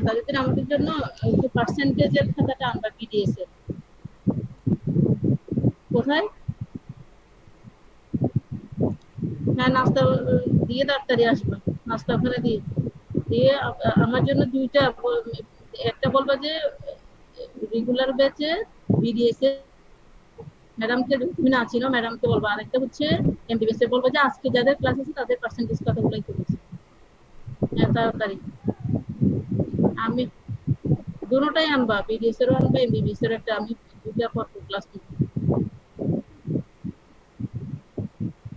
তাদের আমাদের জন্য একটু পার্সেন্টেজের খাতাটা আনবা বিডিএস এর। কোথায়? হ্যাঁ, নাস্তা দিয়ে তাড়াতাড়ি আসবা, নাস্তা ওখানে দিয়ে দিয়ে আমার জন্য দুইটা, একটা বলবা যে রেগুলার ব্যাচে বিডিএস এর ম্যাডামকে, তুমি না চিনো ম্যাডামকে বলবা, আরেকটা হচ্ছে এমবিবিএস এর বলবা যে আজকে যাদের ক্লাস আছে তাদের পার্সেন্টেজ কথাগুলাই করেছে। হ্যাঁ, তাড়াতাড়ি। আমি দুটোটাই আনবা, বিডিএস এরও আনবা, এমবিবিএস এর একটা। আমি দুইটা পর ক্লাস নিব,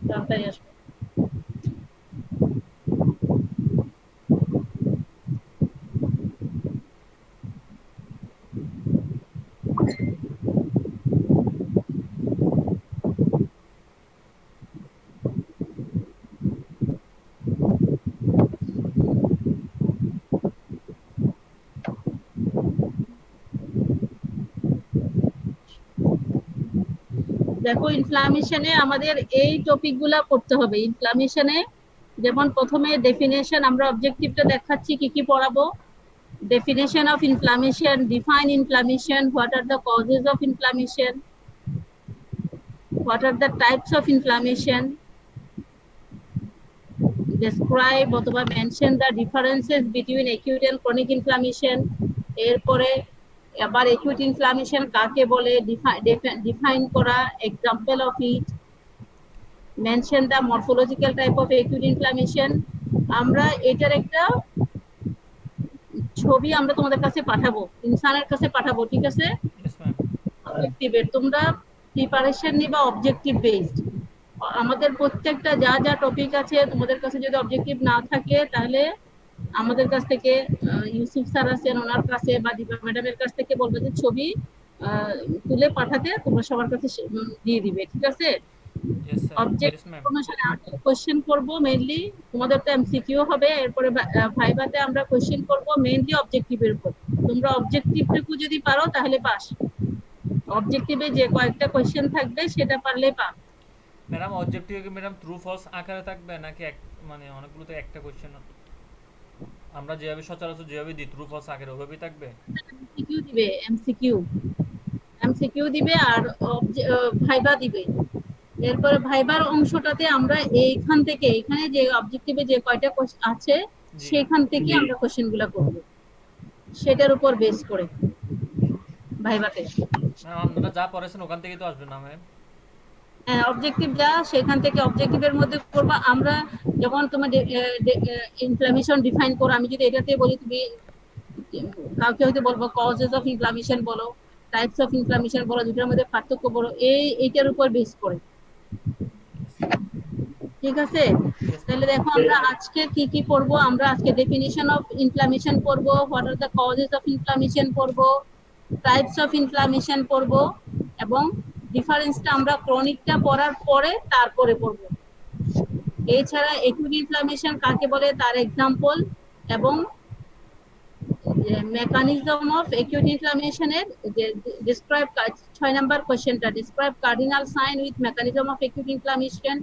তাড়াতাড়ি আসবো। দেখো, ইনফ্লামেশনে আমাদের এই টপিকগুলা পড়তে হবে। ইনফ্লামেশনে যেমন প্রথমে ডেফিনেশন, আমরা অবজেক্টিভটা দেখাচ্ছি কি কি পড়াবো। Definition of inflammation, define inflammation, what are the causes of inflammation, what are the types of inflammation, describe অথবা mention the differences between acute and chronic inflammation। এরপরে আবার acute inflammation কাকে বলে, define করা, example of it, mention the morphological type of acute inflammation। আমরা এটার একটা ছবি আমরা তোমাদের কাছে পাঠাবো, ইনসানের কাছে পাঠাবো, ঠিক আছে? Yes ma'am. অবজেক্টিভের তোমরা প্রিপারেশন নিবা অবজেক্টিভ বেসড। আমাদের প্রত্যেকটা যা যা টপিক আছে, তোমাদের কাছে যদি অবজেক্টিভ না থাকে তাহলে আমাদের কাছ থেকে, ইউসুফ স্যার আছেন, ওনার কাছে বা দীপা ম্যাডামের কাছ থেকে বলবে যে ছবি তুলে পাঠাতে, তোমরা সবার কাছে দিয়ে দিবে, ঠিক আছে? Yes sir. Object yes ma'am. অনুসারে কোশ্চেন করব মেইনলি, তোমাদের তো এমসিকিউ হবে, এরপরে ভাইভাতে আমরা কোশ্চেন করব মেইনলি অবজেক্টিভের উপর। তোমরা অবজেক্টিভটুকু যদি পারো তাহলে পাস, অবজেক্টিভে যে কয়েকটা কোশ্চেন থাকবে সেটা পারলে পাস। ম্যাডাম অবজেক্টিভ কি ম্যাডাম ট্রু ফলস আকারে থাকবে নাকি মানে অনেকগুলোতে একটা কোশ্চেন আমরা যেভাবে সচরাচর যেভাবে দিই ট্রু ফলস আকারে ওভাবেই থাকবে? এমসিকিউ দিবে, এমসিকিউ এমসিকিউ দিবে আর ভাইবা দিবে। এরপরে ভাইবার অংশটাতে আমরা এইখান থেকে, এখানে যে অবজেক্টিভে যে কয়টা কোশ্চেন আছে সেখান থেকে আমরা কোশ্চেনগুলো করব, সেটার উপর বেস করে ভাইবাতে। ম্যাম আপনারা যা পড়াইছেন ওখান থেকেই তো আসবে না ম্যাম? হ্যাঁ, অবজেক্টিভ যা সেখান থেকে অবজেক্টিভের মধ্যে করবা। আমরা যেমন তোমার ইনফ্লামেশন ডিফাইন করো, আমি যদি এটাতে বলি, তুমি কাউকে হয়তো বলবো কজেস অফ ইনফ্লামেশন বলো, টাইপস অফ ইনফ্লামেশন বলো, দুটোর মধ্যে পার্থক্য বলো, এইটার উপর বেস করে, ঠিক আছে? তাহলে দেখো আমরা আজকে কি কি পড়বো। আমরা আজকে ডেফিনিশন অফ ইনফ্লামেশন পড়বো, what are the causes of inflammation পড়বো, টাইপস অফ ইনফ্লামেশন পড়বো, এবং ডিফারেন্সটা আমরা ক্রনিকটা পড়ার পরে তারপরে পড়বো। এছাড়া একিউট ইনফ্লামেশন কাকে বলে তার এক্সাম্পল, এবং মেকানিজম অফ একিউট ইনফ্লামেশনের ডিসক্রাইব, 6 নাম্বার কোশ্চেনটা, describe cardinal sign with mechanism of acute inflammation.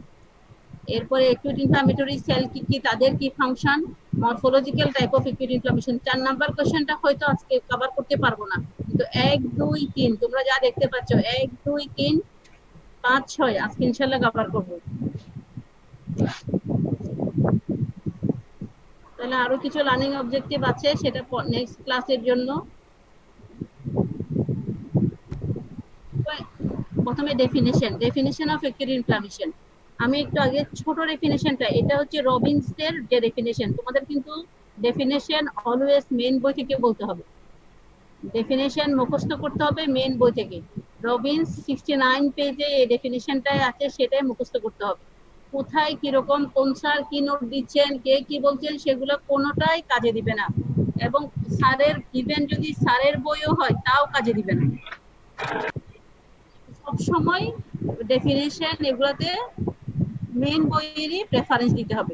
এরপরে একিউট ইনফ্লামেটরি সেল কি কি, তাদের কি function, morphological type of acute inflammation. 4 number কোশ্চেনটা হয়তো আজকে কভার করতে পারবো না, কিন্তু 1 2 3 তোমরা যা দেখতে পাচ্ছ, 1 2 3 5 6 আজকে ইনশাআল্লাহ কভার করব। তাহলে আরো কিছু লার্নিং অবজেক্টিভ আছে, সেটা নেক্সট ক্লাসের জন্য। প্রথমে ডেফিনেশন অফ একিউট ইনফ্লামেশন। আমি একটু আগে ছোট ডেফিনেশনটা, এটা হচ্ছে রবিনসের যে ডেফিনেশন। তোমাদের কিন্তু ডেফিনেশন অলওয়েজ মেইন বই থেকে বলতে হবে, ডেফিনেশন মুখস্থ করতে হবে মেইন বই থেকে। রবিনস 69 পেজে এই ডেফিনেশনটাই আছে, সেটাই মুখস্থ করতে হবে। কোথায় কিরকম, কোন স্যার কি নোট দিচ্ছেন, কে কি বলছেন, সেগুলো কোনোটাই কাজে দিবে না, এবং স্যারের ইভেন যদি স্যারের বইও হয় তাও কাজে দিবে না। সবসময় ডেফিনেশন এগুলোতে মেইন বইয়েরই প্রেফারেন্স দিতে হবে।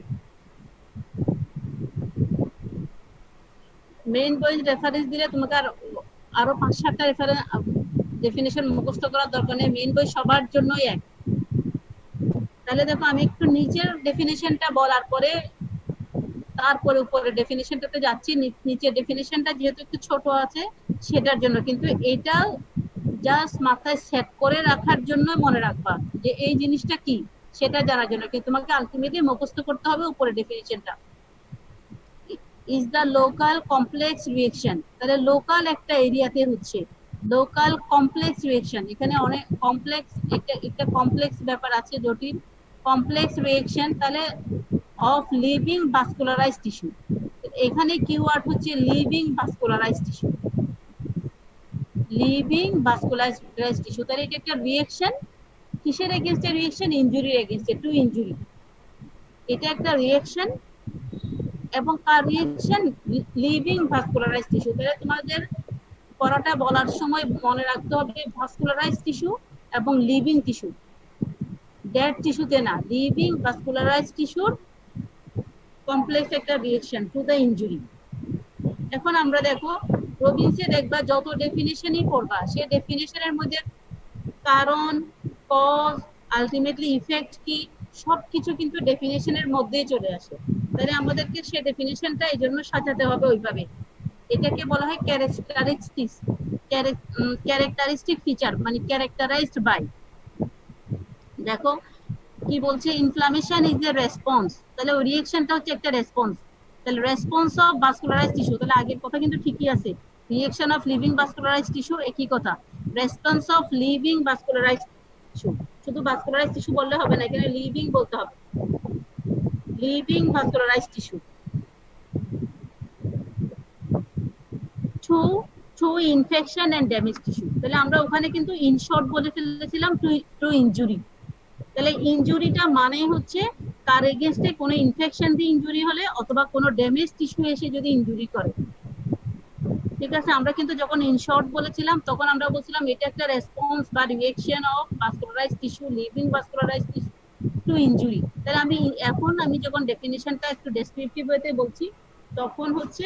মেইন বই রেফারেন্স দিলে তোমাকে আরো 5-7টা রেফারেন্স ডেফিনেশন মুখস্থ করার দরকার নেই, মেইন বই সবার জন্যই এক। তাহলে দেখো, আমি একটু নিচের ডেফিনেশনটা বলার পরে তারপরে উপরে ডেফিনিশনটাতে যাচ্ছি, নিচে ডেফিনিশনটা যেহেতু একটু ছোট আছে সেটার জন্য, কিন্তু এটা জাস্ট মাথায় সেট করে রাখার জন্য মনে রাখবা যে এই জিনিসটা কি সেটা জানার জন্য, কিন্তু তোমাকে আলটিমেটলি মুখস্থ করতে হবে উপরে ডেফিনিশনটা। Is the local complex reaction, তাহলে লোকাল একটা এরিয়াতে হচ্ছে লোকাল কমপ্লেক্স রিয়েকশন, এখানে অনেক কমপ্লেক্স, একটা কমপ্লেক্স ব্যাপার আছে, জটিল কমপ্লেক্স রিয়েকশন, তাহলে অফ লিভিং ভাস্কুলারাইজড টিস্যু, এখানে কিওয়ার্ড হচ্ছে living vascularized tissue, living vascularized tissue, তাহলে এটা একটা রিয়েকশন, কিসের এগেইনস্টে রিয়েকশন? ইনজুরির এগেইনস্টে, টু ইনজুরি, এটা একটা রিয়েকশন, এবং কার রিয়েকশন? লিভিং ভাস্কুলারাইজড টিস্যু, তাহলে তোমাদের পড়াটা বলার সময় মনে রাখতে হবে ভাস্কুলারাইজড টিস্যু এবং লিভিং টিস্যু, ডেড টিস্যুতে না, লিভিং ভাস্কুলারাইজড টিস্যুর কমপ্লেক্স একটা রিয়েকশন টু দ্য ইনজুরি। এখন আমরা দেখো রবিনসে দেখবা যত ডেফিনিশনই পড়বা সে ডেফিনিশনের মধ্যে কারণ, কজ, আলটিমেটলি ইফেক্ট কি, সবকিছু কিন্তু ডেফিনিশনের মধ্যেই চলে আসে, তাহলে আমাদেরকে সে ডেফিনিশনটা এই জন্য সাজাতে হবে ওইভাবে। এটাকে বলা হয় ক্যারেক্টারিস্টিক ফিচার, মানে ক্যারেক্টারাইজড বাই। দেখো কি বলছে, ইনফ্লামেশন ইজ এ রেসপন্স, তাহলে ওই রিঅ্যাকশনটা হচ্ছে একটা রেসপন্স, তাহলে রেসপন্স অফ ভাস্কুলারাইজড টিস্যু, তাহলে আগের কথা কিন্তু ঠিকই আছে, reaction of living vascularized tissue একই কথা, response of living vascularized tissue, শুধু ভাস্কুলারাইজড টিস্যু বললে হবে না, এখানে লিভিং বলতে হবে, living vascularized tissue to to infection and damage tissue, তাহলে আমরা ওখানে কিন্তু ইন শর্ট বলে ফেলেছিলাম টু ইনজুরি, তাহলে ইনজুরিটা মানে হচ্ছে তার এগেইনস্টে কোনো ইনফেকশন দিয়ে ইনজুরি হলে অথবা কোনো ড্যামেজ টিস্যু এসে যদি ইনজুরি করে, ঠিক আছে। আমরা কিন্তু যখন ইন শর্ট বলেছিলাম তখন আমরা বলছিলাম এটা একটা রেসপন্স বা reaction of vascularized tissue, living vascularized tissue to injury, তাহলে আমি যখন ডেফিনিশনটা একটু ডেসক্রিপটিভ ওয়েতে বলছি তখন হচ্ছে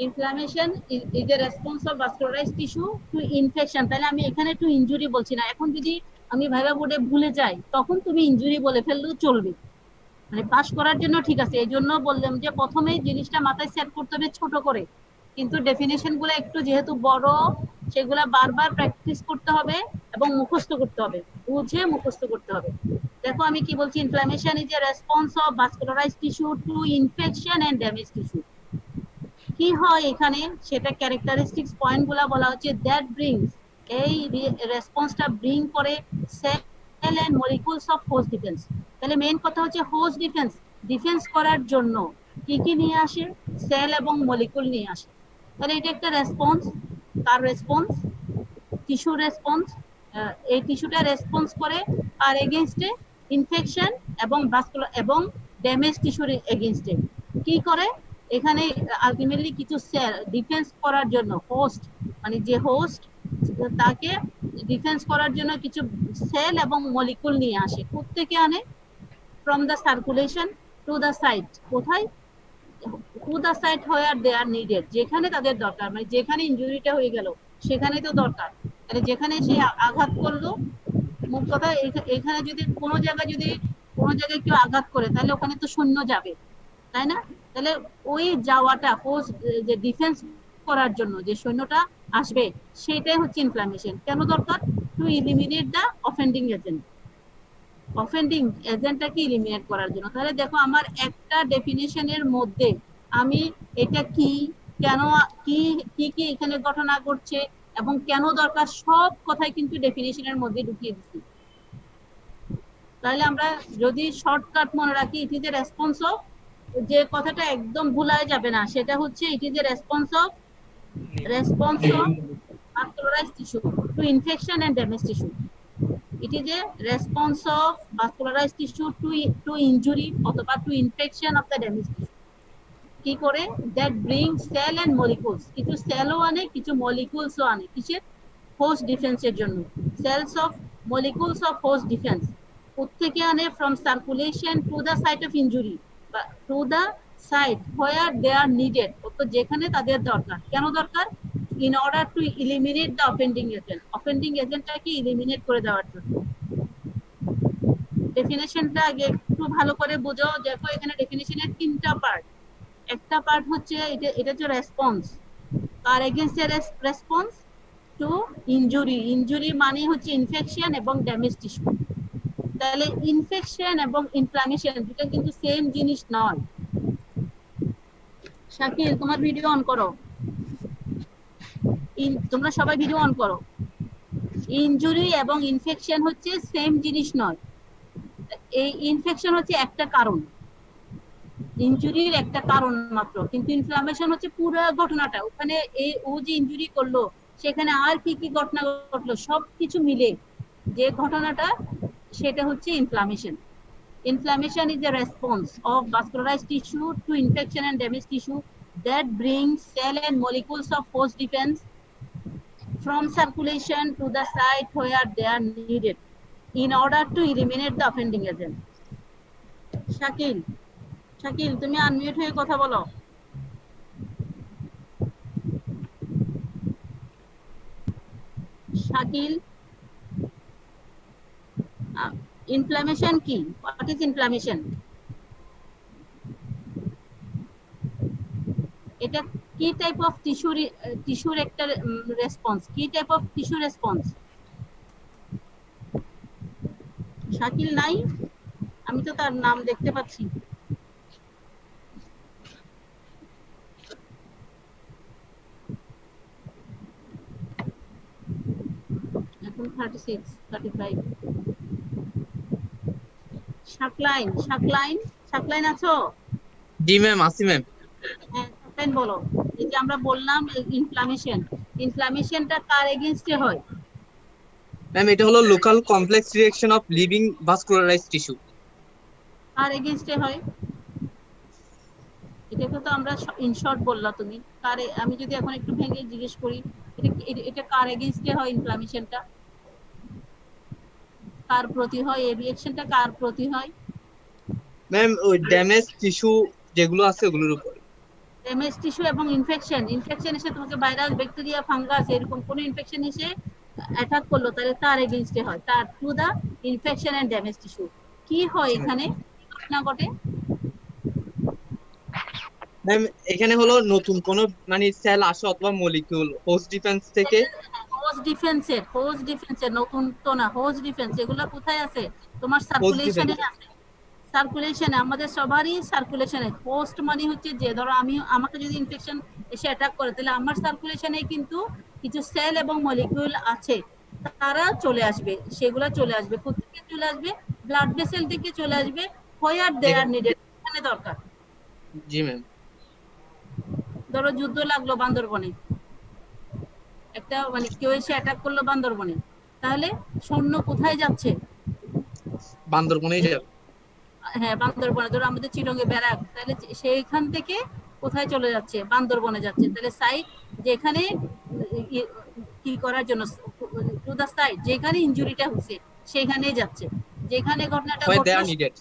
inflammation is a response of vascularized tissue to infection, তাহলে আমি এখানে টু ইনজুরি বলছি না, এখন যদি আমি ভাইবা বোর্ডে ভুলে যাই তখন তুমি ইনজুরি বলে ফেললেও চলবে, মানে পাস করার জন্য ঠিক আছে। এই জন্য বললাম যে প্রথমে জিনিসটা মাথায় সেট করতে হবে ছোট করে, কিন্তু ডেফিনেশন গুলো একটু যেহেতু বড় সেগুলা বারবার প্র্যাকটিস করতে হবে এবং মুখস্থ করতে হবে, বুঝে মুখস্থ করতে হবে। দেখো আমি কি বলছি, inflammation is a response of vascularized tissue to infection and damage tissue, কি হয় এখানে সেটা ক্যারেক্টারিস্টিক্স পয়েন্ট গুলা বলা হচ্ছে, দ্যাট ব্রিংস, এই রেসপন্সটা ব্রিং করে cell and molecules of host defence, তাহলে মেইন কথা হচ্ছে হোস্ট ডিফেন্স, ডিফেন্স করার জন্য কি কি নিয়ে আসে? সেল এবং মলিকুল নিয়ে আসে, তাহলে এটা একটা রেসপন্স, তার রেসপন্স টিস্যু রেসপন্স, এই টিস্যুটা রেসপন্স করে আর এগেইনস্টে ইনফেকশন এবং ভাস্কুলার এবং ড্যামেজ টিস্যুর এগেইনস্টে কি করে, এখানে আলটিমেটলি কিছু সেল ডিফেন্স করার জন্য, হোস্ট মানে যে হোস্ট তাকে ডিফেন্স করার জন্য কিছু সেল এবং মলিকুল নিয়ে আসে, কোত্থেকে আনে? From the circulation to the site, কোথায়? To the site where they are needed, যেখানে তাদের দরকার, মানে যেখানে ইনজুরিটা হয়ে গেল সেখানে তো দরকার, তাহলে যেখানে সে আঘাত করলো, মোট কথা এখানে যদি কোনো জায়গায় কেউ আঘাত করে তাহলে ওখানে তো সৈন্য যাবে, তাই না? তাহলে ওই যাওয়াটা হোস্ট যে ডিফেন্স করার জন্য যে সৈন্যটা আসবে সেটাই হচ্ছে ইনফ্লামেশন, কেন দরকার? To eliminate the offending agent, offending এজেন্টটাকে ইলিমিনেট করার জন্য। তাহলে দেখো আমার একটা ডেফিনেশনের মধ্যে আমি এটা কি, কেন, কি কি কি এখানে ঘটনা ঘটছে এবং কেন দরকার সব কথাই কিন্তু ডেফিনেশনের মধ্যে ঢুকিয়ে দিচ্ছি। তাহলে আমরা যদি শর্টকাট মনে রাখি, it is a response of, যে কথাটা একদম ভুলায় যাবে না সেটা হচ্ছে it is a response of vascularized tissue to infection and damage tissue, it is a response of vascularized tissue to injury অথবা to infection of the damaged tissue, কি করে? that bring cell and molecules, কিছু সেলও আনে কিছু মলিকুলসও আনে, কিসের? Host ডিফেন্সের জন্য, cells of molecules of host defense কোত্থেকে আনে? from circulation to the site of injury বা to the site where they are needed, তো যেখানে তাদের দরকার, কেন দরকার? in order to eliminate the offending agent, offending এজেন্টটাকে ইলিমিনেট করে দেওয়ার জন্য। ডেফিনেশনটা আগে একটু ভালো করে বুঝো। দেখো এখানে ডেফিনেশনের তিনটা পার্ট। একটা পার্ট হচ্ছে এটা হচ্ছে রেসপন্স, কার এগেইনস্ট এর রেসপন্স টু ইনজুরি। ইনজুরি মানে হচ্ছে ইনফেকশন এবং ড্যামেজ টিস্যু। তাহলে ইনফেকশন এবং ইনফ্লামেশন দুটো কিন্তু সেম জিনিস নয়। শাকিল তোমার ভিডিও অন করো, তোমরা সবাই ভিডিও অন করো। ইনজুরি এবং ইনফেকশন হচ্ছে সেম জিনিস নয়। এই ইনফেকশন হচ্ছে একটা কারণ, ইনজুরির একটা কারণ মাত্র, কিন্তু ইনফ্লামেশন হচ্ছে পুরো ঘটনাটা। ওখানে ও যে ইনজুরি করলো সেখানে আর কি কি ঘটনা ঘটলো সবকিছু মিলে যে ঘটনাটা, সেটা হচ্ছে inflammation. Inflammation is a response of vascularized tissue to infection and damaged tissue that brings cell and molecules of host defense from circulation to the site where they are needed in order to eliminate the offending agent. Shakil, Shakil তুমি unmute হয়ে কথা বলো। Shakil, inflammation কি? What is inflammation? এটা কি type of টিস্যুর একটা response? কি type of tissue response? Shakil নাই? আমি তো তার নাম দেখতে পাচ্ছি। এখন 36 35। শাকলাইন, শাকলাইন, শাকলাইন আছো? জি ম্যাম, আসি ম্যাম। হ্যাঁ শাকলাইন বলো। এই যে আমরা বললাম ইনফ্লামেশন, ইনফ্লামেশনটা কার এগেইনস্টে হয়? ম্যাম এটা হলো local complex reaction of living vascularized tissue. কার এগেইনস্টে হয়? এটাকে তো আমরা ইন শর্ট বললা তুমি। কার আমি যদি এখন একটু ভেঙে জিজ্ঞেস করি, এটা কার এগেইনস্টে হয় ইনফ্লামেশনটা? কার প্রতি হয় এই রিঅ্যাকশনটা? কার প্রতি হয়? ম্যাম ওই ড্যামেজ টিস্যু যেগুলো আছে ওগুলোর উপর। ড্যামেজ টিস্যু এবং ইনফেকশন, ইনফেকশন এসে তোমাকে ভাইরাস, ব্যাকটেরিয়া, ফাঙ্গাস এরকম কোন ইনফেকশন এসে অ্যাটাক করলো, তাহলে তার এগেইনস্টে হয়, তার to the infection and damage tissue. কি হয় এখানে ঘটনা ঘটে? ম্যাম এখানে হলো নতুন কোন মানে সেল আসে অথবা মলিকিউল হোস্ট ডিফেন্স থেকে। হোস্ট ডিফেন্সের নতুন তো না, হোস্ট ডিফেন্স এগুলো কোথায় আছে? তোমার হোস্ট সার্কুলেশনে ডিফেন্স আছে। সার্কুলেশনে, আমাদের সবারই সার্কুলেশনে। হোস্ট মানে হচ্ছে যে, ধরো আমাকে যদি ইনফেকশন এসে অ্যাটাক করে, তাহলে আমার সার্কুলেশনে কিন্তু কিছু সেল এবং মলিকিউল আছে, তারা চলে আসবে, সেগুলো চলে আসবে। কোথেকে চলে আসবে? ব্লাড ভেসেল থেকে চলে আসবে। হোয়ার দে আর নিডেড, এখানে দরকার। জি ম্যাম। ধরো যুদ্ধ লাগলো বান্দরবনে, একটা মানে কেউ এসে অ্যাটাক করলো বান্দরবনে, তাহলে সৈন্য কোথায় যাচ্ছে? বান্দরবনেই যাবে। হ্যাঁ বান্দরবনে। ধরো আমাদের চিরঙ্গে ব্যারাক, তাহলে সেইখান থেকে কোথায় চলে যাচ্ছে? বান্দরবনে যাচ্ছে। তাহলে সাইট যেখানে কি করার জন্য, টু দা সাইট যেখানে ইনজুরিটা হচ্ছে সেখানেই যাচ্ছে, যেখানে ঘটনাটা হয় দে ঘটলো। Are needed.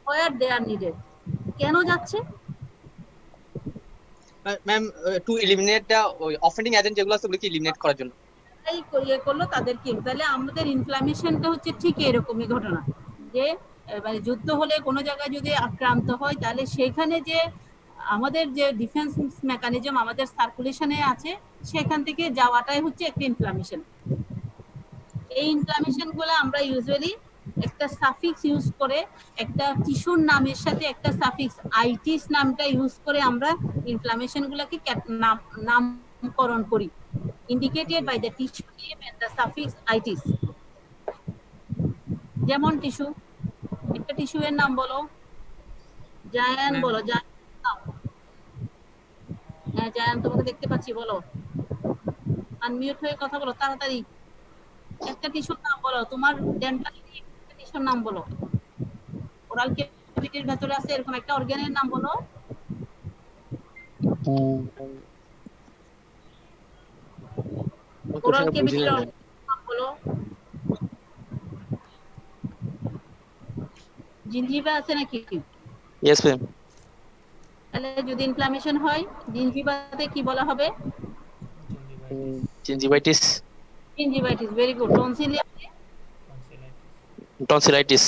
Where they are needed, কেন যাচ্ছে? Ma'am to eliminate the offending agent যেগুলো আছে ওগুলোকে এলিমিনেট করার জন্য। এই ইয়ে করলো তাদেরকে। তাহলে আমাদের ইনফ্লামেশনটা হচ্ছে ঠিক এরকমই ঘটনা, যে মানে যুদ্ধ হলে কোনো জায়গায় যদি আক্রান্ত হয়, তাহলে সেখানে যে আমাদের যে ডিফেন্স মেকানিজম আমাদের সার্কুলেশনে আছে, সেখান থেকে যাওয়াটাই হচ্ছে একটা ইনফ্লামেশন। এই ইনফ্লামেশন গুলো আমরা ইউজুয়ালি একটা সাফিক্স ইউজ করে, একটা টিস্যুর নামের সাথে একটা সাফিক্স আইটিস নামটা ইউজ করে আমরা ইনফ্লামেশন গুলোকে নামকরণ করি, indicated by the tissue name and the suffix itis. যেমন টিস্যু, একটা টিস্যু এর নাম বলো। জায়ান বলো, জায়ান। হ্যাঁ জায়ান, তোমাকে দেখতে পাচ্ছি, বলো। আনমিউট হয়ে কথা বলো তাড়াতাড়ি। একটা টিস্যুর নাম বলো, তোমার ডেন্টাল একটা টিস্যুর নাম বলো, ওরাল ক্যাভিটির ভেতরে আছে এরকম একটা অর্গানের নাম বলো। ওরাল ক্যাভিটির নাম বলো। জিনজিভা আছে নাকি? Yes ma'am. তাহলে যদি ইনফ্লামেশন হয় জিনজিভাতে কি বলা হবে? Gingivitis. Gingivitis, very good. Tonsillitis. Tonsillitis.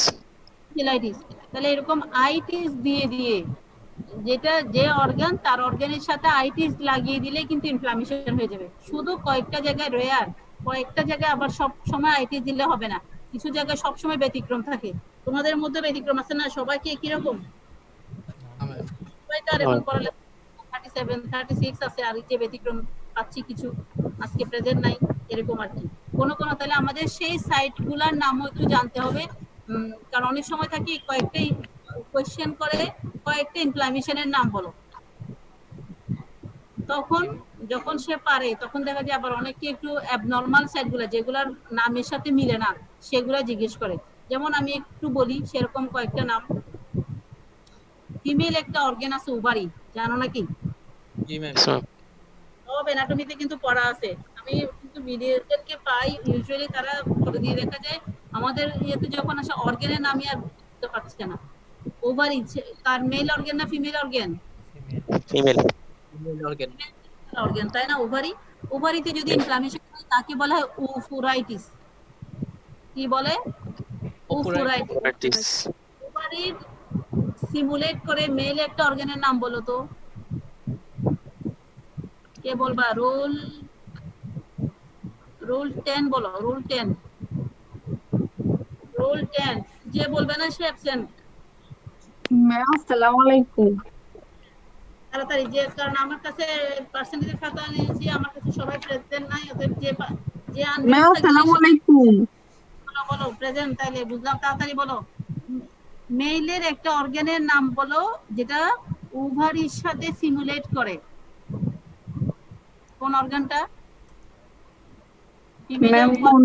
তাহলে এরকম আইটিস দিয়ে দিয়ে যেটা যে অর্গান তার অর্গানের সাথে আইটিস লাগিয়ে দিলে কিন্তু ইনফ্লামেশন হয়ে যাবে। শুধু কয়েকটা জায়গায় রেয়ার, কয়েকটা জায়গায় আবার সব সময় আইটিস দিলে হবে না, কিছু জায়গায় সব সময় ব্যতিক্রম থাকে। তোমাদের মধ্যে ব্যতিক্রম আছে না? সবাই কি একই রকম? সবাই তো আর এখন পড়ালেখা 37 36 আছে, আর যে ব্যতিক্রম পাচ্ছি কিছু আজকে প্রেজেন্ট নাই, এরকম আর কি। কোন তাহলে আমাদের সেই সাইটগুলোর নামও একটু জানতে হবে, কারণ অনেক সময় থাকি কয়েকটাই কোয়েশ্চেন করে কয়েকটা ইনফ্লামেশনের নাম বলো, তখন যখন সে পারে তখন দেখা যায় আবার অনেকে একটু অ্যাবনর্মাল সাইটগুলো যেগুলোর নামের সাথে মিলে না সেগুলো জিজ্ঞেস করে। যেমন আমি একটু বলি সেরকম কয়েকটা নাম। ফিমেল একটা অর্গান আছে ওভারি, জানো নাকি? জি ম্যাম। আচ্ছা। সব অ্যানাটমিতে কিন্তু পড়া আছে। আমি কিন্তু মিডিয়েটরকে পাই, ইউজুয়ালি তারা বলে দিয়ে দেখা যায় আমাদের ইয়েতে যখন আসে অর্গানের নামই আর বুঝতে পারছে না। ওভারি কার, মেল অর্গান না female organ? Female. Organ. Organ, তাই না? ওভারি, ওভারিতে যদি ইনফ্লামেশন হয় তাকে বলা হয় ওফুরাইটিস। কি বলে? ওফুরাইটিস। ওভারির সিমুলেট করে মেল একটা অর্গানের নাম বলো তো, কে বলবা? রুল 10 বলো, রুল 10। রুল 10 যে বলবে না সে অ্যাবসেন্ট। ম্যাম আসসালামু আলাইকুম। তাড়াতাড়ি যে, কারণ আমার কাছে পার্সেন্টেজের খাতা নিয়েছি, আমার কাছে সবাই প্রেজেন্ট নাই, অতএব যে যে আনবে ম্যাম আসসালামু আলাইকুম। বলো বলো প্রেজেন্ট, তাইলে বুঝলাম, তাড়াতাড়ি বলো। মেইলের একটা অর্গানের নাম বলো যেটা ওভারির সাথে সিমুলেট করে। কোন অর্গানটা? ম্যাম কোন?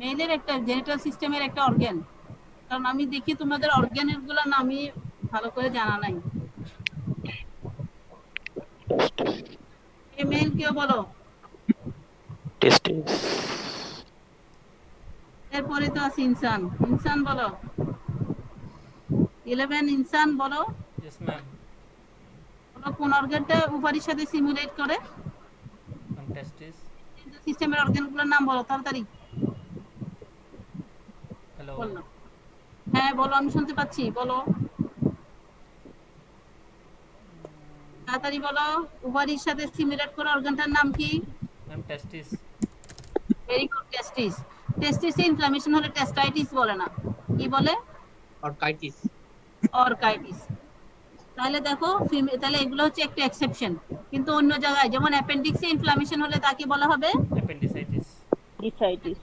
মেইলের একটা জেনিটাল সিস্টেমের একটা অর্গান, কারণ আমি দেখি তোমাদের অর্গানের গুলো নামই ভালো করে জানা নাই। মেইল কেউ বলো? টেস্টিস। এরপরে তো আছে ইনসান। ইনসান বলো। 11 ইনসান বলো। Yes ma'am. বলো কোন অর্গানটা ওভারির সাথে সিমুলেট করে? টেস্টিস। সিস্টেমের অর্গানগুলোর নাম বলো তাড়াতাড়ি। হ্যালো। বলো। হ্যাঁ বলো, আমি শুনতে পাচ্ছি, বলো তাড়াতাড়ি বলো। ওভারির সাথে সিমুলেট করা অর্গানটার নাম কি? ম্যাম টেস্টিস। ভেরি গুড, টেস্টিস। টেস্টিসে ইনফ্লামেশন হলে টেস্টাইটিস বলে না, কি বলে? অর্কাইটিস। অর্কাইটিস। তাহলে দেখো, তাহলে এগুলো হচ্ছে একটা এক্সেপশন, কিন্তু অন্য জায়গায় যেমন অ্যাপেন্ডিক্সে ইনফ্লামেশন হলে তাকে বলা হবে অ্যাপেন্ডিসাইটিস। ডিসাইটিস।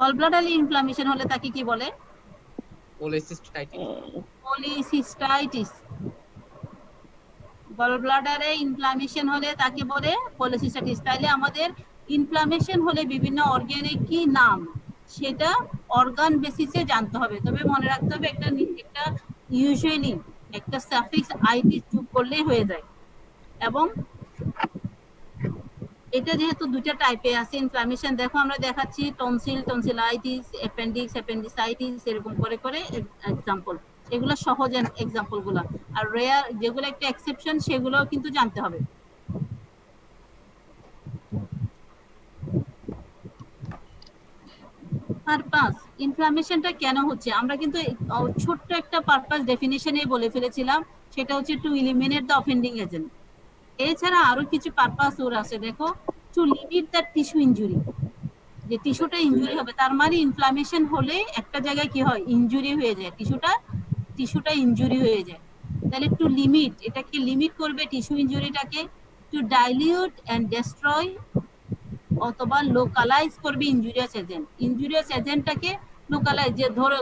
গলব্লাডারে ইনফ্লামেশন হলে তাকে কি বলে? পলিসিস্টাইটিস। পলিসিস্টাইটিস। গলব্লাডারে ইনফ্লামেশন হলে তাকে বলে পলিসিস্টাইটিস। তাহলে আমাদের ইনফ্লামেশন হলে বিভিন্ন অর্গানের কি নাম সেটা অর্গান বেসিসে জানতে হবে। তবে মনে রাখতে হবে একটা ইউজুয়ালি একটা সাফিক্স আইটিস যোগ করলেই হয়ে যায়। এবং এটা যেহেতু দুটো টাইপে আছে ইনফ্লামেশন, দেখো আমরা দেখাচ্ছি টনসিল, টনসিলাইটিস, অ্যাপেন্ডিক্স, অ্যাপেন্ডিসাইটিস, এরকম করে করে এক্সাম্পল। এগুলো সহজ এক্সাম্পল গুলো, আর রেয়ার যেগুলো একটা এক্সেপশন সেগুলো কিন্তু জানতে হবে। পারপাস, ইনফ্লামেশনটা কেন হচ্ছে আমরা কিন্তু ছোট্ট একটা পারপাস ডেফিনিশনে বলে ফেলেছিলাম, সেটা হচ্ছে to eliminate the offending agent. এছাড়া আরো কিছু পারপাস ওর আছে, দেখো, to limit the tissue injury, যে টিস্যুটা ইনজুরি হবে, তার মানে ইনফ্লামেশন হলে একটা জায়গায় কি হয়, ইনজুরি হয়ে যায়, টিস্যুটা ইনজুরি হয়ে যায়। তাহলে টু লিমিট, এটাকে লিমিট করবে টিস্যু ইনজুরিটাকে। টু ডাইলিউট এন্ড ডেস্ট্রয় অথবা লোকালাইজ করবে ইনজুরিয়াস এজেন্টটাকে লোকালাইজ, যে ধরো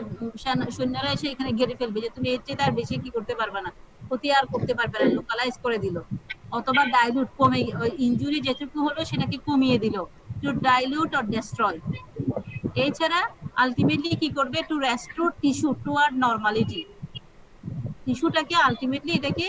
সৈন্যরা এসে এখানে ঘিরে ফেলবে, যে তুমি এর চেয়ে তার বেশি কি করতে পারবে না, ক্ষতি আর করতে পারবে না, লোকালাইজ করে দিল। অথবা ডাইলুট, কমে ইনজুরি যেটুকু হলো সেটাকে কমিয়ে দিল, টু ডাইলুট অর ডেস্ট্রয়। এছাড়া আলটিমেটলি কি করবে, to restore tissue toward normality, টিস্যুটাকে আলটিমেটলি এটাকে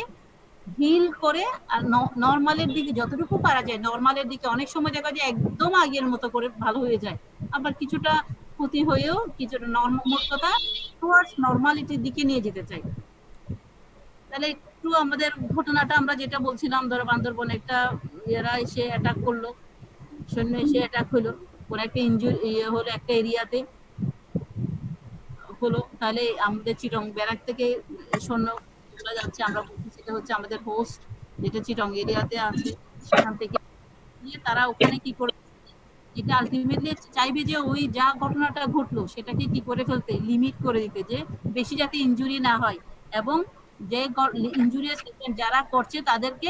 হিল করে আর নরমালের দিকে যতটুকু পারা যায়, নরমালের দিকে। অনেক সময় দেখা যায় একদম আগের মতো করে ভালো হয়ে যায়, আবার কিছুটা ক্ষতি হয়েও কিছুটা মোট কথা টুয়ার্ডস নরমালিটির দিকে নিয়ে যেতে চাই। তাহলে একটু আমাদের ঘটনাটা আমরা যেটা বলছিলাম, ধরো বান্দরবনে একটা এরা এসে অ্যাটাক করলো, সৈন্য এসে অ্যাটাক হলো, কোন একটা ইনজুরি হলো একটা এরিয়াতে হলো, তাহলে আমাদের চিটং ব্যারাক থেকে সৈন্য চলে যাচ্ছে, আমরা বলছি সেটা হচ্ছে আমাদের হোস্ট যেটা চিটং এরিয়াতে আছে, সেখান থেকে নিয়ে তারা ওখানে কি করে, এটা আলটিমেটলি চাইবে যে ওই যা ঘটনাটা ঘটলো সেটাকে কি করে ফেলতে, লিমিট করে দিতে, যে বেশি যাতে ইনজুরি না হয়, এবং যে ইনজুরিয়াস যারা করছে তাদেরকে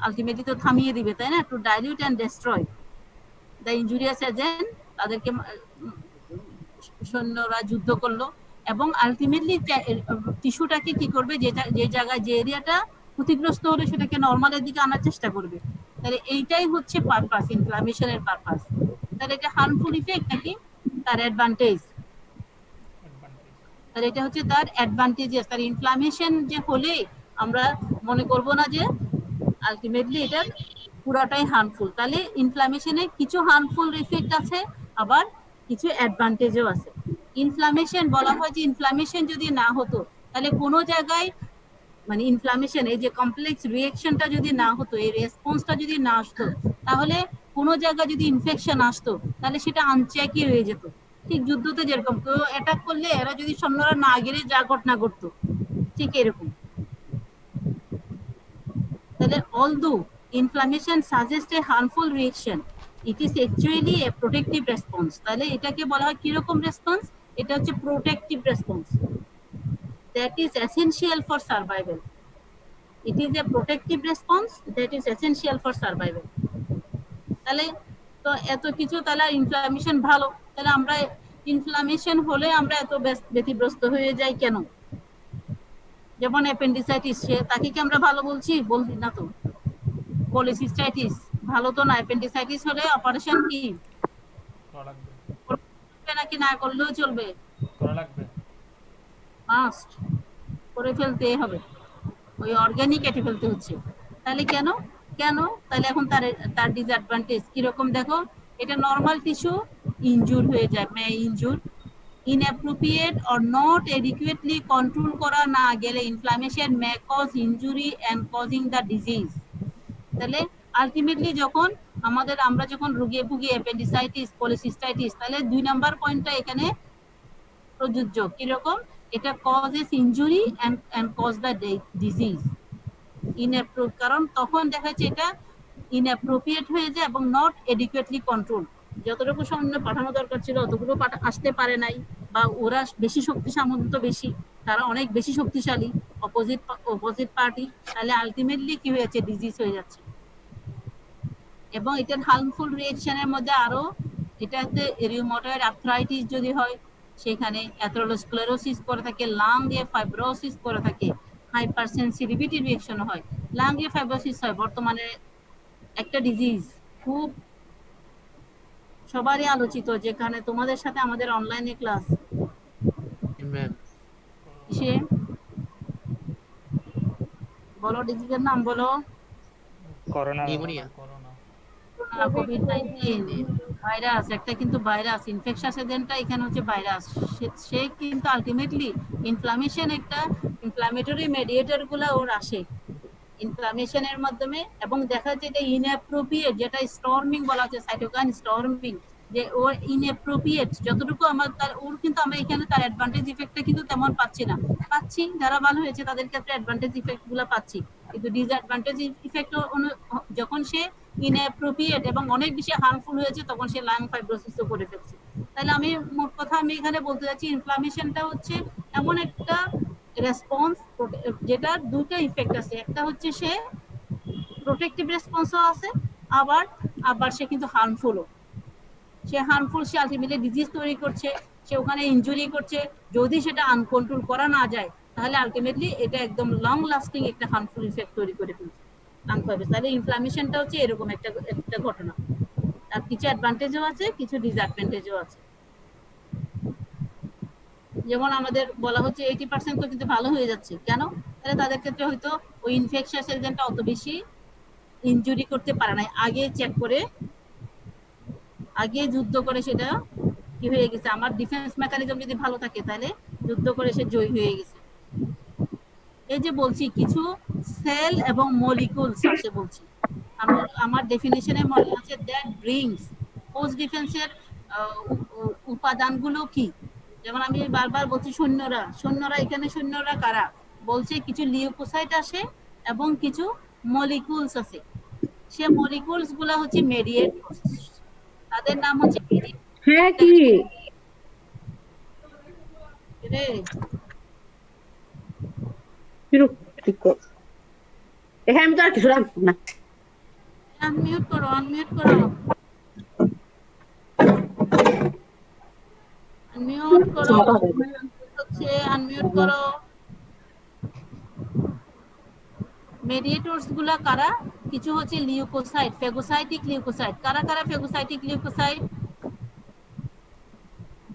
আলটিমেটলি তো থামিয়ে দিবে, তাই না, to dilute and destroy the injurious agent, তাদেরকে সৈন্যরা যুদ্ধ করলো, এবং আলটিমেটলি টিস্যুটাকে কি করবে, যে জায়গায় যে এরিয়াটা ক্ষতিগ্রস্ত হলে সেটাকে নর্মালের দিকে আনার চেষ্টা করবে। তাহলে এইটাই হচ্ছে পারপাস, ইনফ্লামেশনের পারপাস। তাহলে এটা হার্মফুল ইফেক্ট নাকি তার অ্যাডভান্টেজ? তাহলে এটা হচ্ছে তার অ্যাডভান্টেজেস। তার ইনফ্লামেশন যে হলে আমরা মনে করব না যে আলটিমেটলি এটা পুরাটাই হার্মফুল। তাহলে ইনফ্লামেশনে কিছু হার্মফুল ইফেক্ট আছে, আবার কিছু অ্যাডভান্টেজও আছে। ইনফ্লামেশন বলা হয় যে ইনফ্লামেশন যদি না হতো তাহলে কোনো জায়গায়, মানে ইনফ্লামেশন এই যে কমপ্লেক্স রিঅ্যাকশনটা যদি না হতো, এই রেসপন্সটা যদি না আসতো, তাহলে কোনো জায়গায় যদি ইনফেকশন আসতো তাহলে সেটা আনচেকই হয়ে যেত। ঠিক যুদ্ধতে যেরকম কেউ অ্যাটাক করলে এরা যদি সৈন্যরা না গেলে যা ঘটনা ঘটতো, ঠিক এরকম। তাহলে although inflammation suggests a harmful reaction, it is actually a protective response. তাহলে এটাকে বলা হয় কিরকম রেসপন্স? এটা হচ্ছে protective response, that is essential for survival. It is a protective response that is essential for survival. তাহলে তো এত কিছু, তাহলে ইনফ্লামেশন ভালো, তাহলে আমরা ইনফ্লামেশন হলে আমরা এত ব্যতিগ্রস্ত হয়ে যাই কেন? যেমন অ্যাপেন্ডিসাইটিস, তাকে কি আমরা ভালো বলছি? বলছি না তো। পলিসিস্টাইটিস ভালো তো না, অ্যাপেন্ডিসাইটিস হলে অপারেশন কি করা লাগবে, করবে নাকি না করলেও চলবে? করা লাগবে, মাস্ট করে ফেলতে হবে, ওই অর্গানিক কেটে ফেলতে হচ্ছে। তাহলে কেন কেন তাহলে এখন তার তার ডিসঅ্যাডভান্টেজ কিরকম দেখো। এটা নর্মাল টিস্যু ইনজুর হয়ে যায়, may injure, inappropriate or not adequately control করা না গেলে inflammation may cause injury and causing the disease. তাহলে আলটিমেটলি যখন আমরা যখন রোগে ভুগি অ্যাপেন্ডিসাইটিস, পলিসিস্টাইটিস, তাহলে 2 নাম্বার পয়েন্টটা এখানে প্রযোজ্য। কিরকম? এটা causes injury and cause the disease. কারণ তখন দেখা যাচ্ছে এটা ইনঅ্যাপ্রোপ্রিয়েট হয়ে যায় এবং নট এডিকুয়েটলি কন্ট্রোল। যতটুকু সৈন্য পাঠানো দরকার ছিল অতগুলো আসতে পারে নাই, বা ওরা বেশি সামন্ত বেশি, তারা অনেক বেশি শক্তিশালী অপোজিট পার্টি, তাহলে আলটিমেটলি কি হয়েছে, ডিজিজ হয়ে যাচ্ছে। এবং এটার হার্মফুল রিঅ্যাকশনের মধ্যে আরো এটাতে রিউমাটয়েড আর্থ্রাইটিস যদি হয়, সেখানে অ্যাথেরোস্ক্লেরোসিস করে থাকে, লাং এ ফাইব্রোসিস করে থাকে, হাইপারসেনসিটিভিটি রিঅ্যাকশন হয়, লাং এ ফাইব্রোসিস হয়। বর্তমানে একটা ডিজিজ খুব সবারই আলোচিত, যেখানে তোমাদের সাথে আমাদের অনলাইনে ক্লাস, সে বলো ডিজিজের নাম বলো। Corona, pneumonia, corona, COVID-19 virus, একটা কিন্তু ভাইরাস, ইনফেকশাস এজেন্টটা এখানে হচ্ছে ভাইরাস। সে কিন্তু আলটিমেটলি ইনফ্লামেশন, একটা ইনফ্লামেটরি মেডিয়েটর গুলা ওর আসে ইনফ্লামেশনের মাধ্যমে, এবং দেখা যাচ্ছে যে ইনঅ্যাপ্রোপ্রিয়েট, যেটা স্টর্মিং বলা হচ্ছে, সাইটোকাইন স্টর্মিং, যে ওর ইনঅ্যাপ্রোপ্রিয়েট যতটুকু ওর কিন্তু আমরা এখানে তার অ্যাডভান্টেজ ইফেক্টটা কিন্তু তেমন পাচ্ছি না। পাচ্ছি যারা ভালো হয়েছে তাদের ক্ষেত্রে অ্যাডভান্টেজ ইফেক্ট গুলো পাচ্ছি, কিন্তু ডিসঅ্যাডভান্টেজ ইফেক্ট যখন সে ইনঅ্যাপ্রোপ্রিয়েট এবং অনেক বেশি হার্মফুল হয়েছে তখন সে লাং ফাইব্রোসিসও করে ফেলছে। তাহলে মোট কথা আমি এখানে বলতে চাচ্ছি ইনফ্লামেশনটা হচ্ছে এমন একটা রেসপন্স যেটার দুটো ইফেক্ট আছে, একটা হচ্ছে সে প্রোটেক্টিভ রেসপন্সও আছে, আবার সে কিন্তু হার্মফুলও। সে হার্মফুল, সে আলটিমেটলি ডিজিজ তৈরি করছে, সে ওখানে ইনজুরি করছে। যদি সেটা আনকন্ট্রোল করা না যায় তাহলে আলটিমেটলি এটা একদম লং লাস্টিং একটা হার্মফুল ইফেক্ট তৈরি করে ফেলছে লাং ফাইব্রোসিস। তাহলে ইনফ্লামেশনটা হচ্ছে এরকম একটা ঘটনা, তার কিছু অ্যাডভান্টেজও আছে, কিছু ডিসঅ্যাডভান্টেজও আছে। যেমন আমাদের বলা হচ্ছে 80% তো কিন্তু ভালো হয়ে যাচ্ছে, কেন? তাহলে তাদের ক্ষেত্রে হয়তো ওই ইনফেকশাস এজেন্টটা অত বেশি ইনজুরি করতে পারে না, আগে চেক করে, আগে যুদ্ধ করে সেটা কি হয়ে গেছে। আমার ডিফেন্স মেকানিজম যদি ভালো থাকে তাহলে যুদ্ধ করে সে জয়ী হয়ে গেছে। এই যে বলছি কিছু সেল এবং মলিকুলস আছে বলছি, আমার ডেফিনিশনে মনে আছে দ্যাট ব্রিংস পোস্ট ডিফেন্সের উপাদানগুলো কি? যেমন আমি বারবার বলছি সৈন্যরা এখানে সৈন্যরা কারা বলছে, কিছু লিউকোসাইট আসে এবং কিছু মলিকুলস আছে। সে মলিকুলস গুলা হচ্ছে মেডিয়েটরস, তাদের নাম হচ্ছে হ্যাঁ কি বিরক্তিকর। এখানে আমি তো আর কিছু রাখবো না। আনমিউট করো, আনমিউট করো, আনমিউট করো, হচ্ছে আনমিউট করো। মেডিয়েটরস গুলা কারা? কিছু হচ্ছে লিউকোসাইট, ফেগোসাইটিক লিউকোসাইট। কারা কারা ফেগোসাইটিক লিউকোসাইট?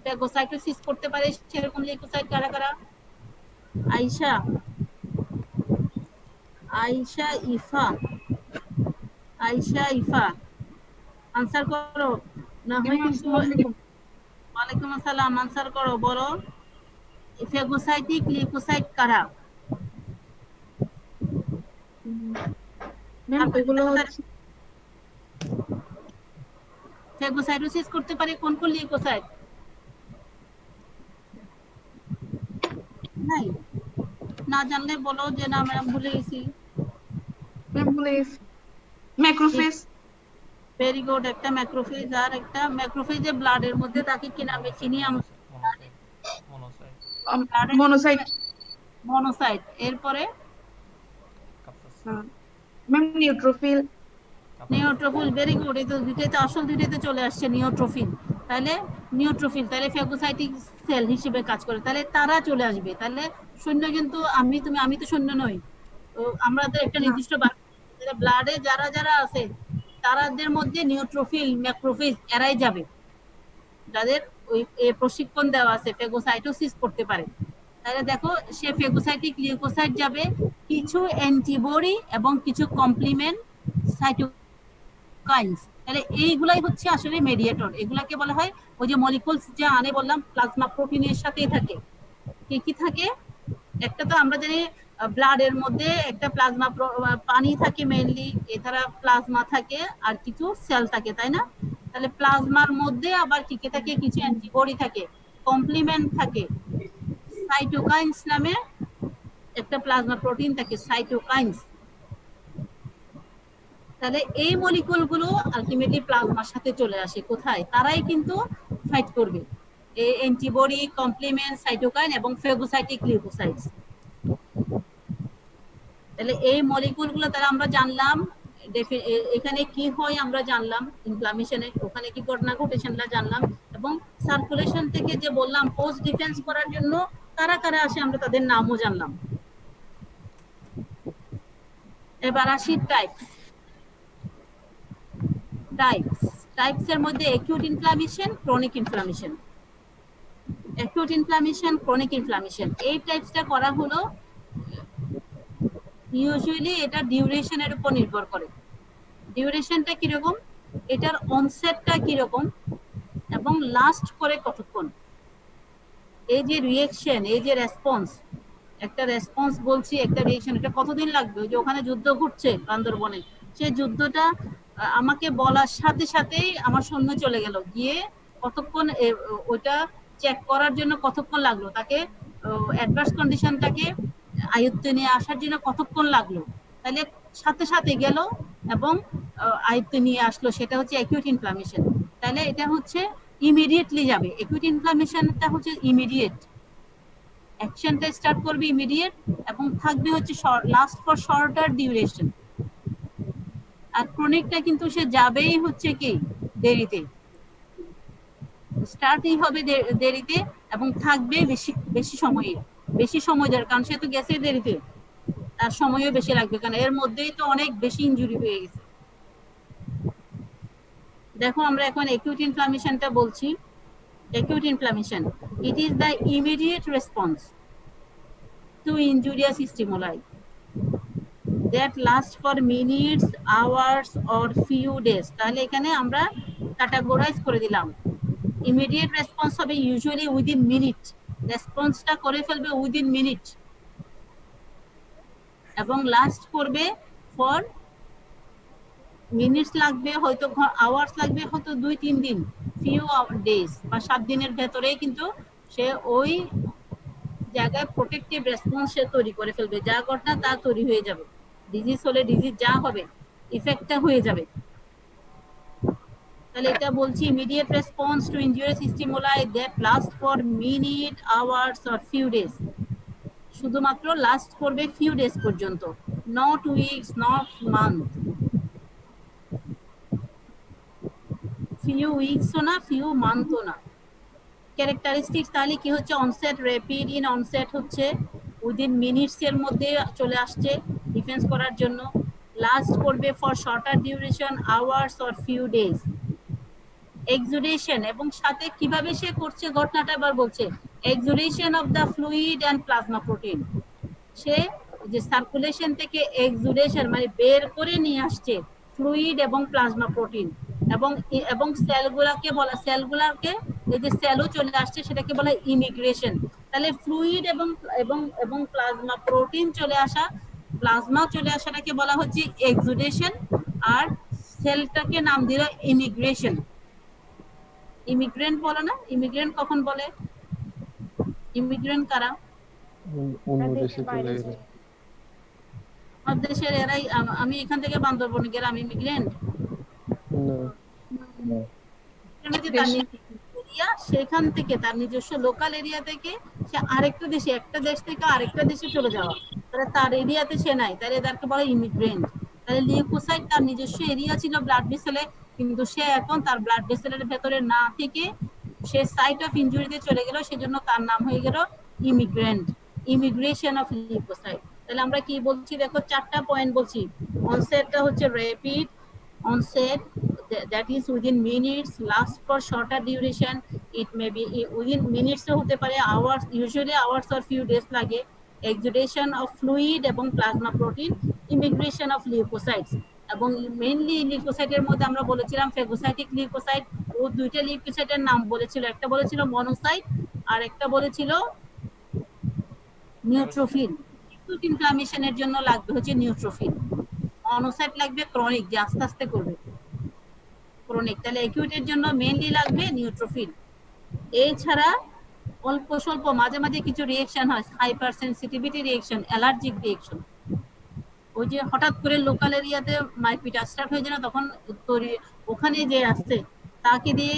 ফেগোসাইটোসিস করতে পারে সেরকম লিউকোসাইট কারা কারা? আয়েশা, আয়েশা ইফা, আয়েশা ইফা আনসার করো না হয় কিন্তু। ওয়ালাইকুম আসসালাম, আনসার করো, বলো ফেগোসাইটিক লিউকোসাইট কারা? ম্যাম এগুলো হচ্ছে ফেগোসাইটোসিস করতে পারে কোন কোন লিউকোসাইট? নাই, না জানলে বলো যে না ম্যাম ভুলে গেছি। ম্যাক্রোফেজ। ভেরি গুড, একটা ম্যাক্রোফেজ। আর একটা ম্যাক্রোফেজে ব্লাডের মধ্যে তাকে কি নামে চিনি আমরা? Monocyte, monocyte. মনোসাইট। এরপরে কাপসাস, ma'am neutrophil. Neutrophil. Very good, এই তো দুইটাই তো আসল দুইটাতে চলে আসছে নিউট্রোফিল। তাহলে নিউট্রোফিল তাহলে ফেগোসাইটিক সেল হিসেবে কাজ করে, তাহলে তারা চলে আসবে। তাহলে শূন্য কিন্তু আমি তো শূন্য নই। তো আমরা তো একটা নির্দিষ্ট ব্লাডে যারা যারা আছে তারাদের মধ্যে নিউট্রোফিল ম্যাক্রোফেজ এরাই যাবে, যাদের ওই প্রশিক্ষণ দেওয়া আছে ফেগোসাইটোসিস করতে পারে। তাহলে দেখো সে ফেগোসাইটিক লিউকোসাইট যাবে, কিছু অ্যান্টিবডি এবং কিছু কমপ্লিমেন্ট সাইটোকাইনস। তাহলে এইগুলাই হচ্ছে আসলে মেডিয়েটর। এগুলাকে বলা হয় ওই যে মলিকুলস যা আনে বললাম প্লাজমা প্রোটিনের সাথেই থাকে। কি কি থাকে? একটা তো আমরা জানি ব্লাডের মধ্যে একটা প্লাজমা পানি থাকে মেইনলি, এছাড়া প্লাজমা থাকে আর কিছু সেল থাকে, তাই না? তাহলে প্লাজমার মধ্যে আবার কি কি থাকে? কিছু অ্যান্টিবডি থাকে, কমপ্লিমেন্ট থাকে, সাইটোকাইনস নামে একটা প্লাজমা প্রোটিন থাকে, সাইটোকাইনস। তাহলে এই মলিকুল গুলো আলটিমেটলি প্লাজমার সাথে চলে আসে কোথায়? তারাই কিন্তু ফাইট করবে, এই অ্যান্টিবডি, কমপ্লিমেন্ট, সাইটোকাইন এবং ফেগোসাইটিক লিউকোসাইটস। তাহলে এই মলিকুল গুলো তারা আমরা জানলাম। এখানে কি হয় আমরা জানলাম, ইনফ্লামেশনে ওখানে কি ঘটনা ঘটে সেটা জানলাম, এবং সার্কুলেশন থেকে যে বললাম পোস্ট ডিফেন্স করার জন্য কারা কারা আসে আমরা তাদের নামও জানলাম। এবার আসি টাইপস এর মধ্যে acute inflammation, chronic inflammation. Acute inflammation, chronic inflammation, এই টাইপসটা করা হলো ইউজুয়ালি এটা ডিউরেশনের উপর নির্ভর করে। ডিউরেশনটা কিরকম, এটার অনসেটটা কিরকম এবং লাস্ট করে কতক্ষণ। এই যে রিঅ্যাকশন, এই যে রেসপন্স, একটা রেসপন্স বলছি, একটা রিঅ্যাকশন, এটা কতদিন লাগবে? ওই যে ওখানে যুদ্ধ ঘটছে বান্দরবনে, সেই যুদ্ধটা আমাকে বলার সাথে সাথেই আমার সৈন্য চলে গেল, গিয়ে কতক্ষণ ওইটা চেক করার জন্য কতক্ষণ লাগলো, তাকে অ্যাডভার্স কন্ডিশনটাকে আয়ত্তে নিয়ে আসার জন্য কতক্ষণ লাগলো। তাহলে সাথে সাথে গেল এবং আয়ত্তে নিয়ে আসলো, সেটা হচ্ছে অ্যাকিউট ইনফ্লামেশন। তাহলে এটা হচ্ছে ইমিডিয়েটলি যাবে। অ্যাকিউট ইনফ্লামেশনটা হচ্ছে ইমিডিয়েট, অ্যাকশনটা স্টার্ট করবে ইমিডিয়েট এবং থাকবে হচ্ছে লাস্ট ফর শর্টার ডিউরেশন। আর ক্রনিকটা কিন্তু সে যাবেই হচ্ছে কি দেরিতে, স্টার্টই হবে দেরিতে এবং থাকবে বেশি সময় ধরে, কারণ সে তো গেছে দেরিতে, তার সময়ও বেশি লাগবে, কারণ এর মধ্যেই তো অনেক বেশি ইনজুরি হয়ে গেছে। দেখো আমরা এখন অ্যাকিউট ইনফ্লামেশনটা বলছি। Acute inflammation, it is the immediate response to injurious stimuli that lasts for minutes, hours or few days. তাহলে এখানে আমরা ক্যাটাগরাইজ করে দিলাম। ইমিডিয়েট রেসপন্স হবে ইউজুয়ালি উইদিন মিনিট, রেসপন্সটা করে ফেলবে উইদিন মিনিট, এবং লাস্ট করবে ফর মিনিটস লাগবে হয়তো, আওয়ার্স লাগবে হয়তো 2-3 দিন, ফিউ ডেজ বা 7 দিনের ভেতরেই কিন্তু সে ওই জায়গায় প্রোটেক্টিভ রেসপন্স সে তৈরি করে ফেলবে, যা ঘটনা তা তৈরি হয়ে যাবে। ডিজিজ হলে ডিজিজ যা হবে ইফেক্টটা হয়ে যাবে। তাহলে এটা বলছি immediate response to injurious stimuli that last for minute, hours or few days, শুধুমাত্র লাস্ট করবে ফিউ ডেজ পর্যন্ত, not weeks, not month. Few উইকসও না, ফিউ মান্থও না। ক্যারেক্টারিস্টিক্স তাহলে কি হচ্ছে, অনসেট র্যাপিড ইন অনসেট হচ্ছে উইদিন মিনিটস এর মধ্যে চলে আসছে ডিফেন্স করার জন্য, লাস্ট করবে for shorter duration, hours or few days. Exudation এবং সাথে কিভাবে সে করছে ঘটনাটা এবার বলছে, এক্সুডেশন of the fluid and plasma protein, সে যে সার্কুলেশন থেকে এক্সুডেশন মানে বের করে নিয়ে আসছে ফ্লুইড এবং প্লাজমা প্রোটিন, এবং সেলগুলোকে বলা, সেলগুলোকে এই যে সেলও চলে আসছে সেটাকে বলা ইমিগ্রেশন। তাহলে ফ্লুইড এবং এবং এবং প্লাজমা প্রোটিন চলে আসা, প্লাজমা চলে আসাটাকে বলা হচ্ছে এক্সুডেশন, আর সেলটাকে নাম দিল ইমিগ্রেশন। ইমিগ্রেন্ট বলো না, ইমিগ্রেন্ট কখন বলে? ইমিগ্রেন্ট কারা? অন্য দেশে চলে গেলে। আমার দেশের এরাই। আমি এখান থেকে বান্দরবন গেলাম, ইমিগ্রেন্ট? না, তার এরিয়া, সেখান থেকে তার নিজস্ব লোকাল এরিয়া থেকে সে আরেকটা দেশে, একটা দেশ থেকে আরেকটা দেশে চলে যাওয়া, তাহলে তার এরিয়াতে সে নাই, তাহলে তাকে বলে ইমিগ্রেন্ট। তাহলে লিউকোসাইট তার নিজস্ব এরিয়া ছিল ব্লাড ভেসেলে, কিন্তু সে এখন তার ব্লাড ভেসেলের ভেতরে না থেকে সে সাইট অফ ইনজুরিতে চলে গেল, সেজন্য তার নাম হয়ে গেল ইমিগ্রেন্ট, ইমিগ্রেশন অফ লিউকোসাইট। তাহলে আমরা কি বলছি দেখো, 4টা পয়েন্ট বলছি। অনসেটটা হচ্ছে rapid onset, that is within minutes, last for shorter duration, it may be within minutes হতে পারে, hours, usually hours or few days লাগে, exudation of fluid এবং plasma protein, immigration of leukocytes। এবং মেইনলি লিউকোসাইটের মধ্যে আমরা বলেছিলাম ফেগোসাইটিক লিউকোসাইট, ও দুইটা লিউকোসাইটের নাম বলেছিল, একটা বলেছিল মনোসাইট আর একটা বলেছিল নিউট্রোফিল। অ্যাকিউট ইনফ্লামেশনের জন্য লাগবে হচ্ছে নিউট্রোফিল, মনোসাইট লাগবে ক্রনিক, যে আস্তে আস্তে করবে ক্রনিক। তাহলে অ্যাকিউটের জন্য মেইনলি লাগবে নিউট্রোফিল। এছাড়া অল্প স্বল্প মাঝে মাঝে কিছু রিঅ্যাকশন হয়, hyper sensitivity reaction, allergic reaction, ওই যে হঠাৎ করে লোকাল এরিয়াতে মাইপিটা স্টার্ট হয়ে যায় না, তখন ওখানে যে আসছে তাকে দিয়ে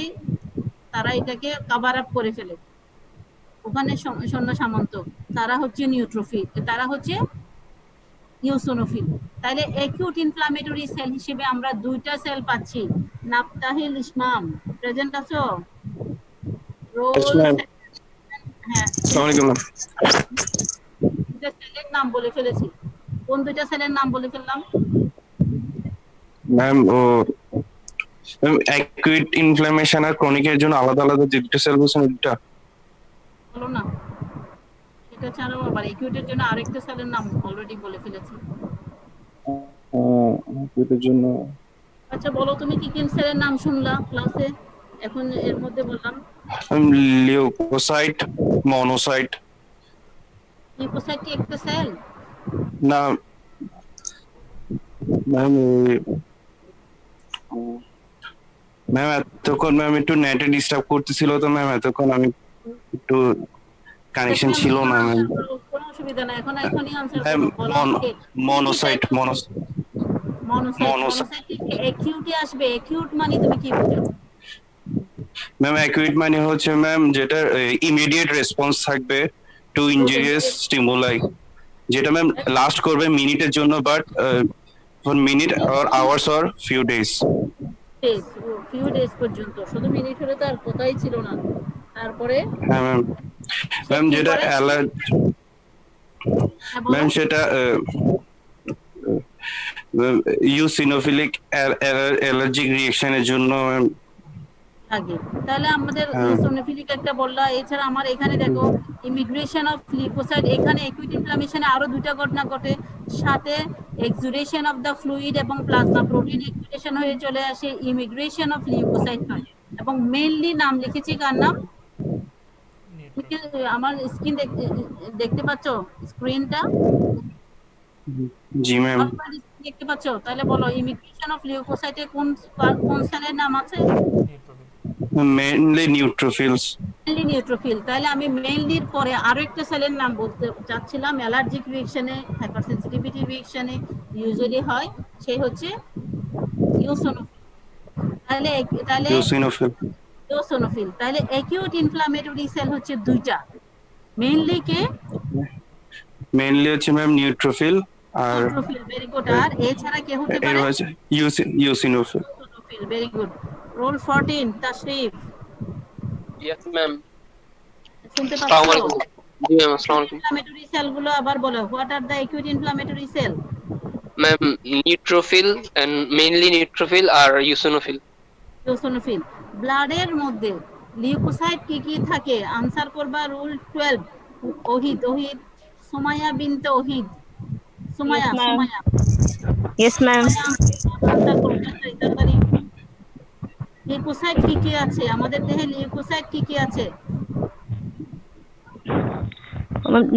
তারা এটাকে কভার আপ করে ফেলে, ওখানে সৈন্য সামন্ত, তারা হচ্ছে নিউট্রোফিল, তারা হচ্ছে ইউসোনোফিল। তাহলে অ্যাকিউট ইনফ্লামেটরি সেল হিসেবে আমরা দুইটা সেল পাচ্ছি, নাফতাহিল ইসমাম, প্রেজেন্ট আছো? Role, ma'am. হ্যাঁ, আসসালামু আলাইকুম ma'am. দুইটা সেলের নাম বলে ফেলেছি। কোন দুইটা সেলের নাম বলে ফেললাম? ম্যাম অ্যাকুইট ইনফ্লামেশন আর ক্রনিকের জন্য আলাদা আলাদা যে দুটো সেল বলছেন দুটো বলো না, এটা ছাড়াও আবার অ্যাকিউটের জন্য আরেকটা সেলের নাম অলরেডি বলে ফেলেছি। অ্যাকুইটের জন্য আচ্ছা বলো, তুমি কি কি সেলের নাম শুনলা ক্লাসে? এখন এর মধ্যে বললাম লিউকোসাইট, মনোসাইট। লিউকোসাইট কি একটা সেল? না ম্যাম, ম্যাম এতক্ষণ ম্যাম একটু নেটে ডিস্টার্ব করতেছিল, তো ম্যাম এতক্ষণ আমি একটু কানেকশন ছিল না ম্যাম। কোনো অসুবিধা নাই, এখনই আনসার হ্যাঁ, করো, বলো আমাকে। মনোসাইট মনোসাইট অ্যাকিউটে আসবে, অ্যাকিউট মানে তুমি কি বুঝো? ম্যাম অ্যাকুইট মানে হচ্ছে ম্যাম যেটা ইমিডিয়েট রেসপন্স থাকবে টু ইনজুরিয়াস স্টিমুলাই, যেটা ম্যাম লাস্ট করবে মিনিটের জন্য, but for minute or hours or few days. Few days পর্যন্ত, শুধু মিনিট হলে তো আর কথাই ছিল না। তারপরে হ্যাঁ ম্যাম, ম্যাম যেটা ম্যাম সেটা ইউসিনোফিলিক অ্যালার্জিক রিঅ্যাকশনের জন্য আগে। তাহলে আমাদের ইওসিনোফিলিক একটা বললা, এছাড়া আমার এখানে দেখো ইমিগ্রেশন অফ লিউকোসাইট, এখানে অ্যাকুইট ইনফ্লামেশনে আরো দুইটা ঘটনা ঘটে, সাথে এক্সুডেশন অফ দ্য ফ্লুইড এবং প্লাজমা প্রোটিন এক্সুডেশন হয়ে চলে আসে, ইমিগ্রেশন অফ লিউকোসাইট হয়। এবং মেইনলি নাম লিখেছি কার নাম? আমার স্ক্রিন দেখতে পাচ্ছ স্ক্রিনটা? জি ম্যাম। দেখতে পাচ্ছো? তাহলে বলো ইমিগ্রেশন অফ লিউকোসাইটে কোন কোন সেলের নাম আছে? Neutrophil. Mainly neutrophils. Mainly neutrophil. তাহলে আমি মেইনলির পরে আরো একটা সেলের নাম বলতে চাচ্ছিলাম, অ্যালার্জিক রিঅ্যাকশনে, হাইপারসেনসিটিভিটি রিঅ্যাকশনে ইউজুয়ালি হয়, সেই হচ্ছে ইওসিনোফিল। তাহলে তাহলে ইওসিনোফিল। ইওসিনোফিল। তাহলে অ্যাকিউট ইনফ্লামেটরি সেল হচ্ছে দুইটা, মেইনলি কে? মেইনলি হচ্ছে ম্যাম নিউট্রোফিল আর নিউট্রোফিল। Very good. আর এছাড়া কে হতে এই পারে? হচ্ছে eosinophil. Eosinophil. Very good. Roll 14 Tashrif, Yes, ma'am. শুনতে Assalamu পাচ্ছো? alaikum. जी मैम अस्सलाम वालेकुम। ইনফ্লামেটরি সেলগুলো আবার বলো, what are the acute inflammatory cell? Ma'am neutrophil and mainly neutrophil are eosinophil। Eosinophil. ব্লাডের মধ্যে লিউকোসাইট কি কি থাকে? আনসার করবা রুল 12। ওহিদ, ওহিদ, সুমাইয়া বিনতে Ohid. Sumaiya, Yes, ma'am. Sumaiya, Yes, ma'am. Answer করো তাড়াতাড়ি তাড়াতাড়ি। লিউকোসাইট কি কি আছে আমাদের দেহে? লিউকোসাইট কি কি আছে?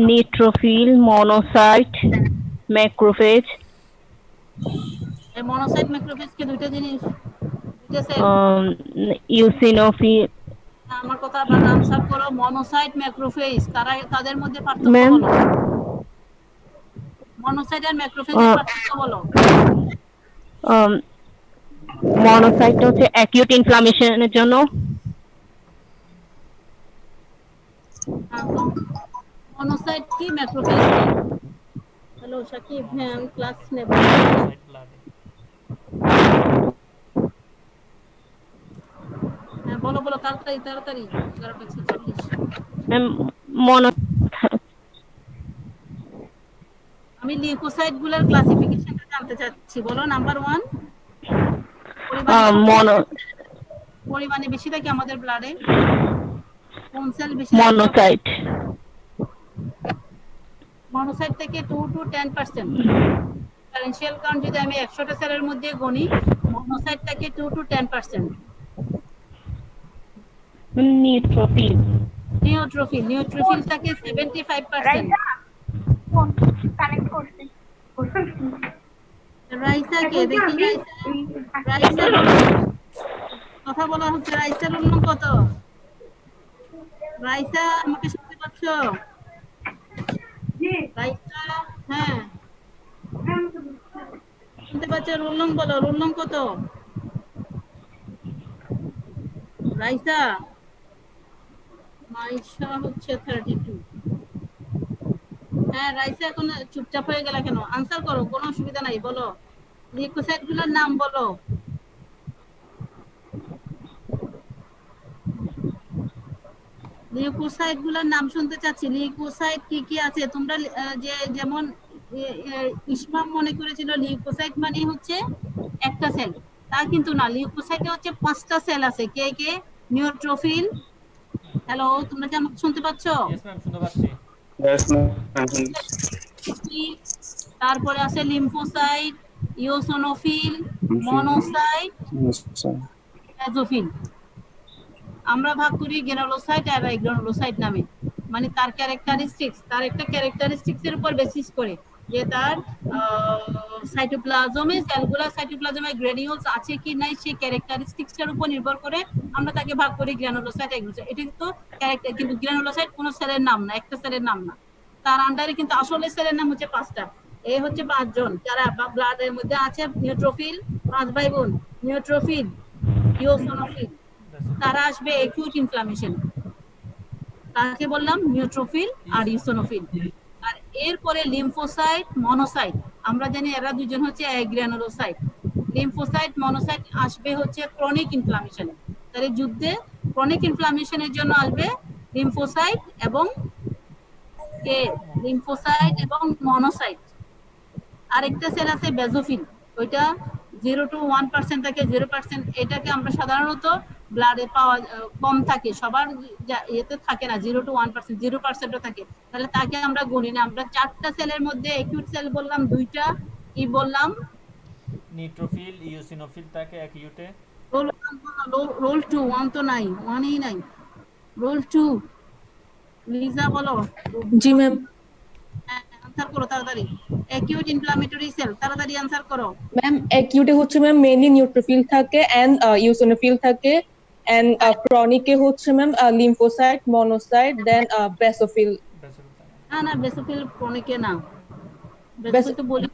Neutrophil, monocyte, macrophage, এই মনোসাইট ম্যাক্রোফেজ কি দুইটা জিনিস? দুইটা সেল? eosinophil, আমার কথা আবার আনসার করো। মনোসাইট ম্যাক্রোফেজ, তাদের মধ্যে পার্থক্য Ma'am. বলো। মনোসাইট আর ম্যাক্রোফেজের পার্থক্য বলো। monocyte হচ্ছে acute inflammationের জন্য, মনোসাইট কি, ম্যাক্রোফেজ কি? হ্যালো সাকিব, হ্যাঁ আমি ক্লাস নেব। ব্লাডে। হ্যাঁ বলো বলো তাড়াতাড়ি তাড়াতাড়ি। 11:46। mono আমি লিউকোসাইট গুলোর ক্লাসিফিকেশনটা জানতে চাচ্ছি। বলো নাম্বার 1, mono পরিমাণে বেশি থাকে আমাদের ব্লাডে কোন সেল বেশি থাকে? monocyte, মনোসাইট থেকে 2 to 10%। ডিফারেনশিয়াল কাউন্ট যদি আমি 100টা সেলের মধ্যে গণি, মনোসাইট থেকে 2 to 10%। neutrophil, নিউট্রোফিল, নিউট্রোফিল থেকে 75%। রাইসা কে দেখি? রাইসা কথা বলা হচ্ছে। রাইসার রোল কত? রাইসা আমাকে শুনতে পাচ্ছ? রাইসা, হ্যাঁ শুনতে পাচ্ছ? রোল নং বলো, রোল নং কত? রাইসা, মাইশা হচ্ছে 32। হ্যাঁ রাইসা এখন চুপচাপ হয়ে গেল কেন? আনসার করো, কোনো অসুবিধা নাই, বলো লিউকোসাইট গুলোর নাম বলো। লিউকোসাইট গুলোর নাম শুনতে চাচ্ছি। লিউকোসাইট কি কি আছে? তোমরা যে যেমন ইসমাম মনে করেছিল লিউকোসাইট মানে হচ্ছে একটা সেল, তা কিন্তু না। লিউকোসাইটে হচ্ছে 5টা সেল আছে। কে কে? নিউট্রোফিল। হ্যালো, তোমরা কি আমাকে শুনতে পাচ্ছ? ইয়েস ম্যাম শুনতে পাচ্ছি। Yes ma'am. তারপরে আছে লিম্ফোসাইট, ইওসিনোফিল, মনোসাইট, বেজোফিল। আমরা ভাগ করি গ্রানুলোসাইট আর গ্রানুলোসাইট নামে। মানে তার ক্যারেক্টারিস্টিক্স, তার একটা ক্যারেক্টারিস্টিক্স এর উপর বেসিস করে যে তার সাইটোপ্লাজমে, সেলগুলা সাইটোপ্লাজমে গ্র্যানিউলস আছে কি নাই, সেই ক্যারেক্টারিস্টিক্স এর উপর নির্ভর করে আমরা তাকে ভাগ করি গ্রানুলোসাইট, এগ্রোসাইট। এটা কিন্তু ক্যারেক্টার, কিন্তু গ্রানুলোসাইট কোনো সেলের নাম না, একটা সেলের নাম না। তার আন্ডারে কিন্তু আসলে সেলের নাম হচ্ছে 5টা। এই হচ্ছে 5 জন যারা ব্লাডের মধ্যে আছে। নিউট্রোফিল, 5 ভাই বোন, নিউট্রোফিল, ইওসিনোফিল। তারা আসবে অ্যাকিউট ইনফ্লামেশন। কাকে বললাম? নিউট্রোফিল আর ইওসিনোফিল। আর এরপরে লিম্ফোসাইট, মনোসাইট। আমরা জানি এরা দুজন হচ্ছে গ্রানুলোসাইট। লিম্ফোসাইট, মনোসাইট আসবে হচ্ছে ক্রনিক ইনফ্লামেশনে। তাহলে যুদ্ধে ক্রনিক ইনফ্লামেশনের জন্য আসবে লিম্ফোসাইট এবং লিম্ফোসাইট এবং মনোসাইট। আরেকটা সেল আছে বেজোফিল, ওইটা 0 to 1% থাকে, 0%। এটাকে আমরা সাধারণত ব্লাডে পাওয়া কম থাকে, সবার ইয়েতে থাকে না। 0 to 1%, 0%ও থাকে। তাহলে তাকে আমরা গণি না। আমরা 4টা সেলের মধ্যে অ্যাকিউট সেল বললাম 2টা। কি বললাম? নিউট্রোফিল, ইওসিনোফিল থাকে অ্যাকিউটে। রোল 2, 1 তো নাই, 1ই নাই। রোল 2 লিজা বলো। জি ম্যাম। আনসার করো তাড়াতাড়ি। অ্যাকিউট ইনফ্লামেটরি সেল, তাড়াতাড়ি আনসার করো। ম্যাম অ্যাকিউটে হচ্ছে ম্যাম মেইনলি নিউট্রোফিল থাকে এন্ড ইওসিনোফিল থাকে এন্ড ক্রনিকে হচ্ছে ম্যাম লিম্ফোসাইট, মনোসাইট, দেন বেসোফিল। না না, বেসোফিল ক্রনিকে না, বেসোফিল তো বলি,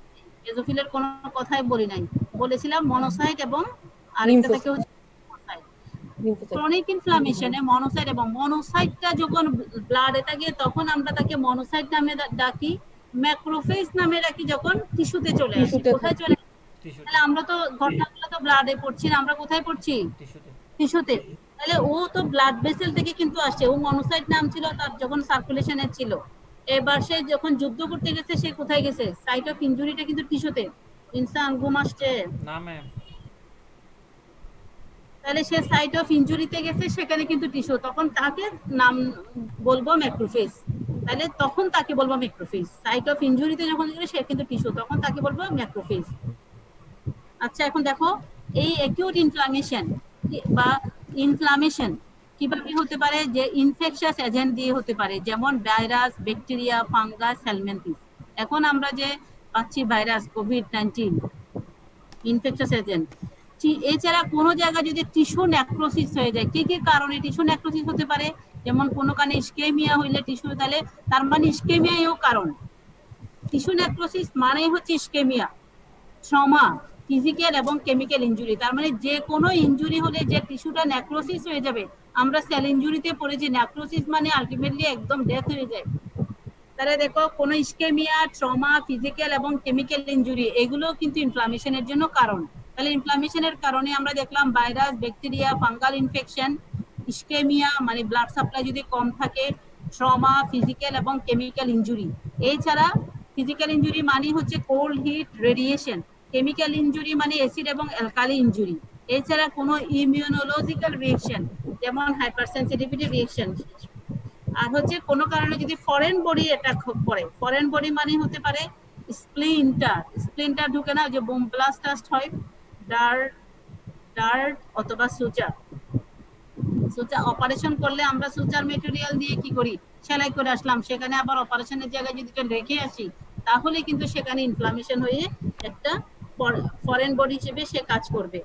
বেসোফিলের কোনো কথাই বলি নাই, বলেছিলাম মনোসাইট এবং আরেকটা থাকে হচ্ছে লিম্ফোসাইট। ক্রনিক ইনফ্লামেশনে মনোসাইট এবং মনোসাইটটা যখন ব্লাডে থাকে তখন আমরা তাকে মনোসাইট নামে ডাকি, ম্যাক্রোফেজ নামে ডাকি যখন টিস্যুতে চলে আসে। কোথায় চলে আসে? তাহলে আমরা তো ঘটনাগুলো তো ব্লাডে পড়ছি না, আমরা কোথায় পড়ছি? টিস্যুতে। তাহলে ও তো ব্লাড ভেসেল থেকে কিন্তু আসছে, ও মনোসাইট নাম ছিল তার যখন সার্কুলেশনে ছিল। এবার সে যখন যুদ্ধ করতে গেছে সে কোথায় গেছে? সাইট অফ ইনজুরিটা কিন্তু টিস্যুতে। ইনসান ঘুম আসছে না ম্যাম, তাহলে সে সাইট অফ ইনজুরিতে গেছে, সেখানে কিন্তু টিস্যু, তখন তাকে নাম বলবো ম্যাক্রোফেজ। তাহলে তখন তাকে বলবো ম্যাক্রোফেজ। সাইট অফ ইনজুরিতে যখন গেছে সে কিন্তু টিস্যু, তখন তাকে বলবো ম্যাক্রোফেজ। আচ্ছা এখন দেখো এই অ্যাকিউট ইনফ্লামেশন বা ইনফ্লামেশন কিভাবে হতে পারে? যে ইনফেকশাস এজেন্ট দিয়ে হতে পারে, যেমন ভাইরাস, ব্যাকটেরিয়া, ফাঙ্গাস, হেলমিনথিস। এখন আমরা যে পাচ্ছি ভাইরাস কোভিড-19 ইনফেকশাস এজেন্ট। এছাড়া কোনো জায়গায় যদি টিস্যু নেক্রোসিস হয়ে যায়, কি কি কারণে টিস্যু নেক্রোসিস হতে পারে? যেমন কোনো কারণে ইস্কেমিয়া হইলে টিস্যু, তাহলে তার মানে ইস্কেমিয়াও কারণ। টিস্যু নেক্রোসিস মানে হচ্ছে ইস্কেমিয়া, ট্রমা, ফিজিক্যাল এবং কেমিক্যাল ইনজুরি। তার মানে যে কোনো ইনজুরি হলে যে টিস্যুটা নেক্রোসিস হয়ে যাবে, আমরা সেল ইনজুরিতে পড়েছি, নেক্রোসিস মানে আলটিমেটলি একদম ডেথ হয়ে যায়। তাহলে দেখো কোনো ইস্কেমিয়া, ট্রমা, ফিজিক্যাল এবং কেমিক্যাল ইনজুরি এগুলো কিন্তু ইনফ্লামেশনের জন্য কারণ। তাহলে ইনফ্লামেশনের কারণে আমরা দেখলাম virus, bacteria, fungal infection, ischaemia মানে ব্লাড সাপ্লাই যদি কম থাকে, ট্রমা, ফিজিক্যাল এবং কেমিক্যাল ইনজুরি। এছাড়া ফিজিক্যাল ইনজুরি মানে হচ্ছে cold, heat, radiation. Chemical injury মানে অ্যাসিড এবং অ্যালকালি ইনজুরি। এছাড়া কোনো ইমিউনোলজিক্যাল রিঅ্যাকশন যেমন হাইপারসেনসিটিভিটি রিঅ্যাকশন। আর হচ্ছে কোনো কারণে যদি ফরেন বডি অ্যাটাক করে, ফরেন বডি মানে হতে পারে স্প্লিন্টার ঢুকে না, যে বোম ব্লাস্ট হয়, ডার্ট অথবা সুচার অপারেশন করলে আমরা সুচার মেটেরিয়াল দিয়ে কি করি? সেলাই করে আসলাম, সেখানে আবার অপারেশনের জায়গায় যদি রেখে আসি তাহলে কিন্তু সেখানে ইনফ্লামেশন হয়ে একটা ফরেন বডি হিসেবে সে কাজ করবে।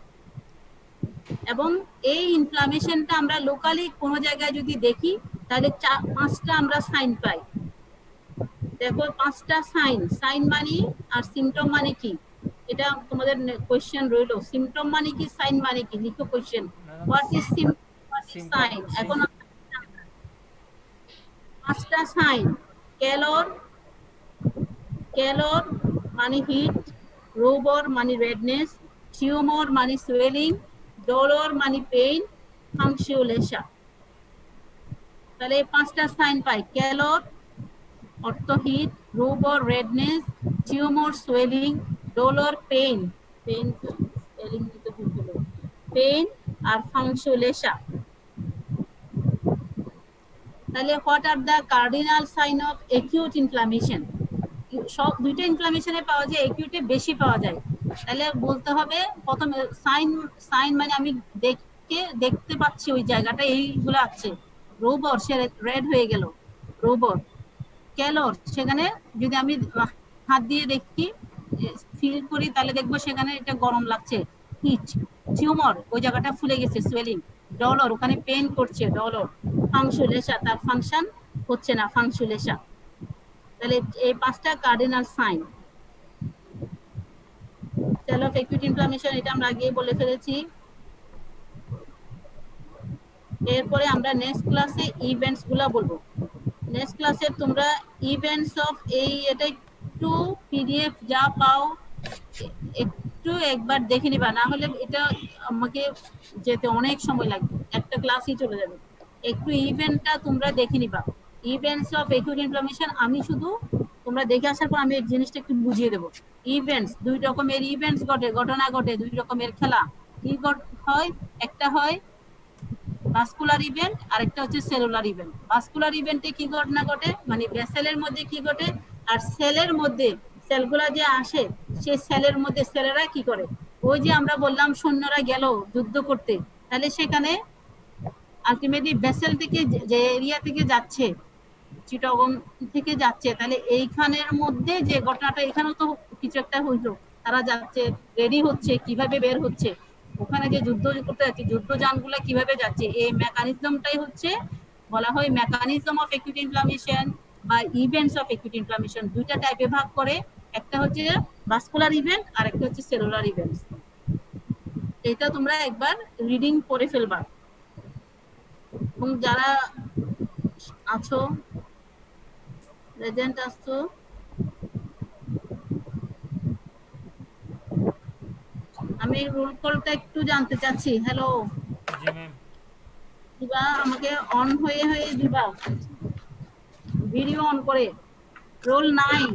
এবং এই ইনফ্লামেশনটা আমরা লোকালি কোনো জায়গায় যদি দেখি তাহলে 5টা আমরা সাইন পাই। দেখো 5টা সাইন মানে আর সিমটম মানে কি, এটা তোমাদের কোশ্চেন রইলো। সিমটম মানে কি, সাইন মানে কি, লিখো question. What is symptom, what is sign? এখন 5টা সাইন। ক্যালর মানে হিট, রুবর মানে রেডনেস, টিউমার মানে সোয়েলিং, ডলর মানে পেইন, ফাংশিওলেশা। তাহলে 5টা সাইন পাই। ক্যালর অর্থ heat, rubor redness, tumour swelling, dolor pain আর ফাংশিওলেশা। তাহলে what are the cardinal sign of acute inflammation? সব দুইটা ইনফ্লামেশনে পাওয়া যায়, অ্যাকিউটে বেশি পাওয়া যায়। তাহলে বলতে হবে প্রথমে সাইন মানে আমি দেখতে পাচ্ছি ওই জায়গাটা এইগুলো আছে। রুবর সে রেড হয়ে গেল, রুবর। ক্যালর সেখানে যদি আমি হাত দিয়ে দেখি, ফিল করি, তাহলে দেখবো সেখানে এটা গরম লাগছে, হিট। টিউমার ওই জায়গাটা ফুলে গেছে, সোয়েলিং। ডলর ওখানে পেইন করছে, ডলর। ফাংশিওলেশা তার ফাংশন হচ্ছে না, ফাংশিওলেশা। তাহলে এই 5টা cardinal sign. Cell of acute inflammation এটা আমরা আগেই বলে ফেলেছি। এরপরে আমরা নেক্সট ক্লাসে ইভেন্টস গুলা বলবো। নেক্সট ক্লাসে তোমরা ইভেন্টস অফ এটা একটু পিডিএফ যা পাও একটু একবার দেখে নিবা, না হলে এটা আমাকে যেতে অনেক সময় লাগবে, একটা ক্লাসই চলে যাবে। একটু ইভেন্টটা তোমরা দেখে নিবা, ইভেন্টস অফ অ্যাকিউট ইনফ্লামেশন। আমি শুধু তোমরা দেখে আসার পর আমি এই জিনিসটা একটু বুঝিয়ে দেবো। ইভেন্টস, 2 রকমের ইভেন্টস ঘটে, ঘটনা ঘটে, 2 রকমের খেলা। কি হয়? একটা হয় ভাস্কুলার ইভেন্ট আর একটা হচ্ছে সেলুলার ইভেন্ট। ভাস্কুলার ইভেন্টে কি ঘটনা ঘটে, মানে ভেসেলের মধ্যে কি ঘটে, আর সেলের মধ্যে সেলগুলা যে আসে সেই সেলের মধ্যে সেলেরা কি করে। ওই যে আমরা বললাম সৈন্যরা গেল যুদ্ধ করতে, তাহলে সেখানে আলটিমেটলি ভেসেল থেকে যে এরিয়া থেকে যাচ্ছে চিটাগং থেকে যাচ্ছে, তাহলে এইখানের মধ্যে যে ঘটনাটা, এখানেও তো কিছু একটা হইলো, তারা যাচ্ছে, রেডি হচ্ছে, কিভাবে বের হচ্ছে, ওখানে যে যুদ্ধ করতে যাচ্ছে, যুদ্ধযানগুলো কিভাবে যাচ্ছে, এই মেকানিজমটাই হচ্ছে বলা হয় মেকানিজম অফ একিউট ইনফ্লামেশন বা ইভেন্টস অফ একিউট ইনফ্লামেশন। দুইটা টাইপে ভাগ করে, একটা হচ্ছে ভাস্কুলার ইভেন্ট আর একটা হচ্ছে সেলুলার ইভেন্টস। এটা তোমরা একবার রিডিং করে ফেলবা। এবং যারা আছো প্রেজেন্ট আছো, আমি রোল কলটা একটু জানতে চাচ্ছি। হ্যালো জি ম্যাম। দিবা, আমাকে অন হয়ে দিবা, ভিডিও অন করে। রোল 9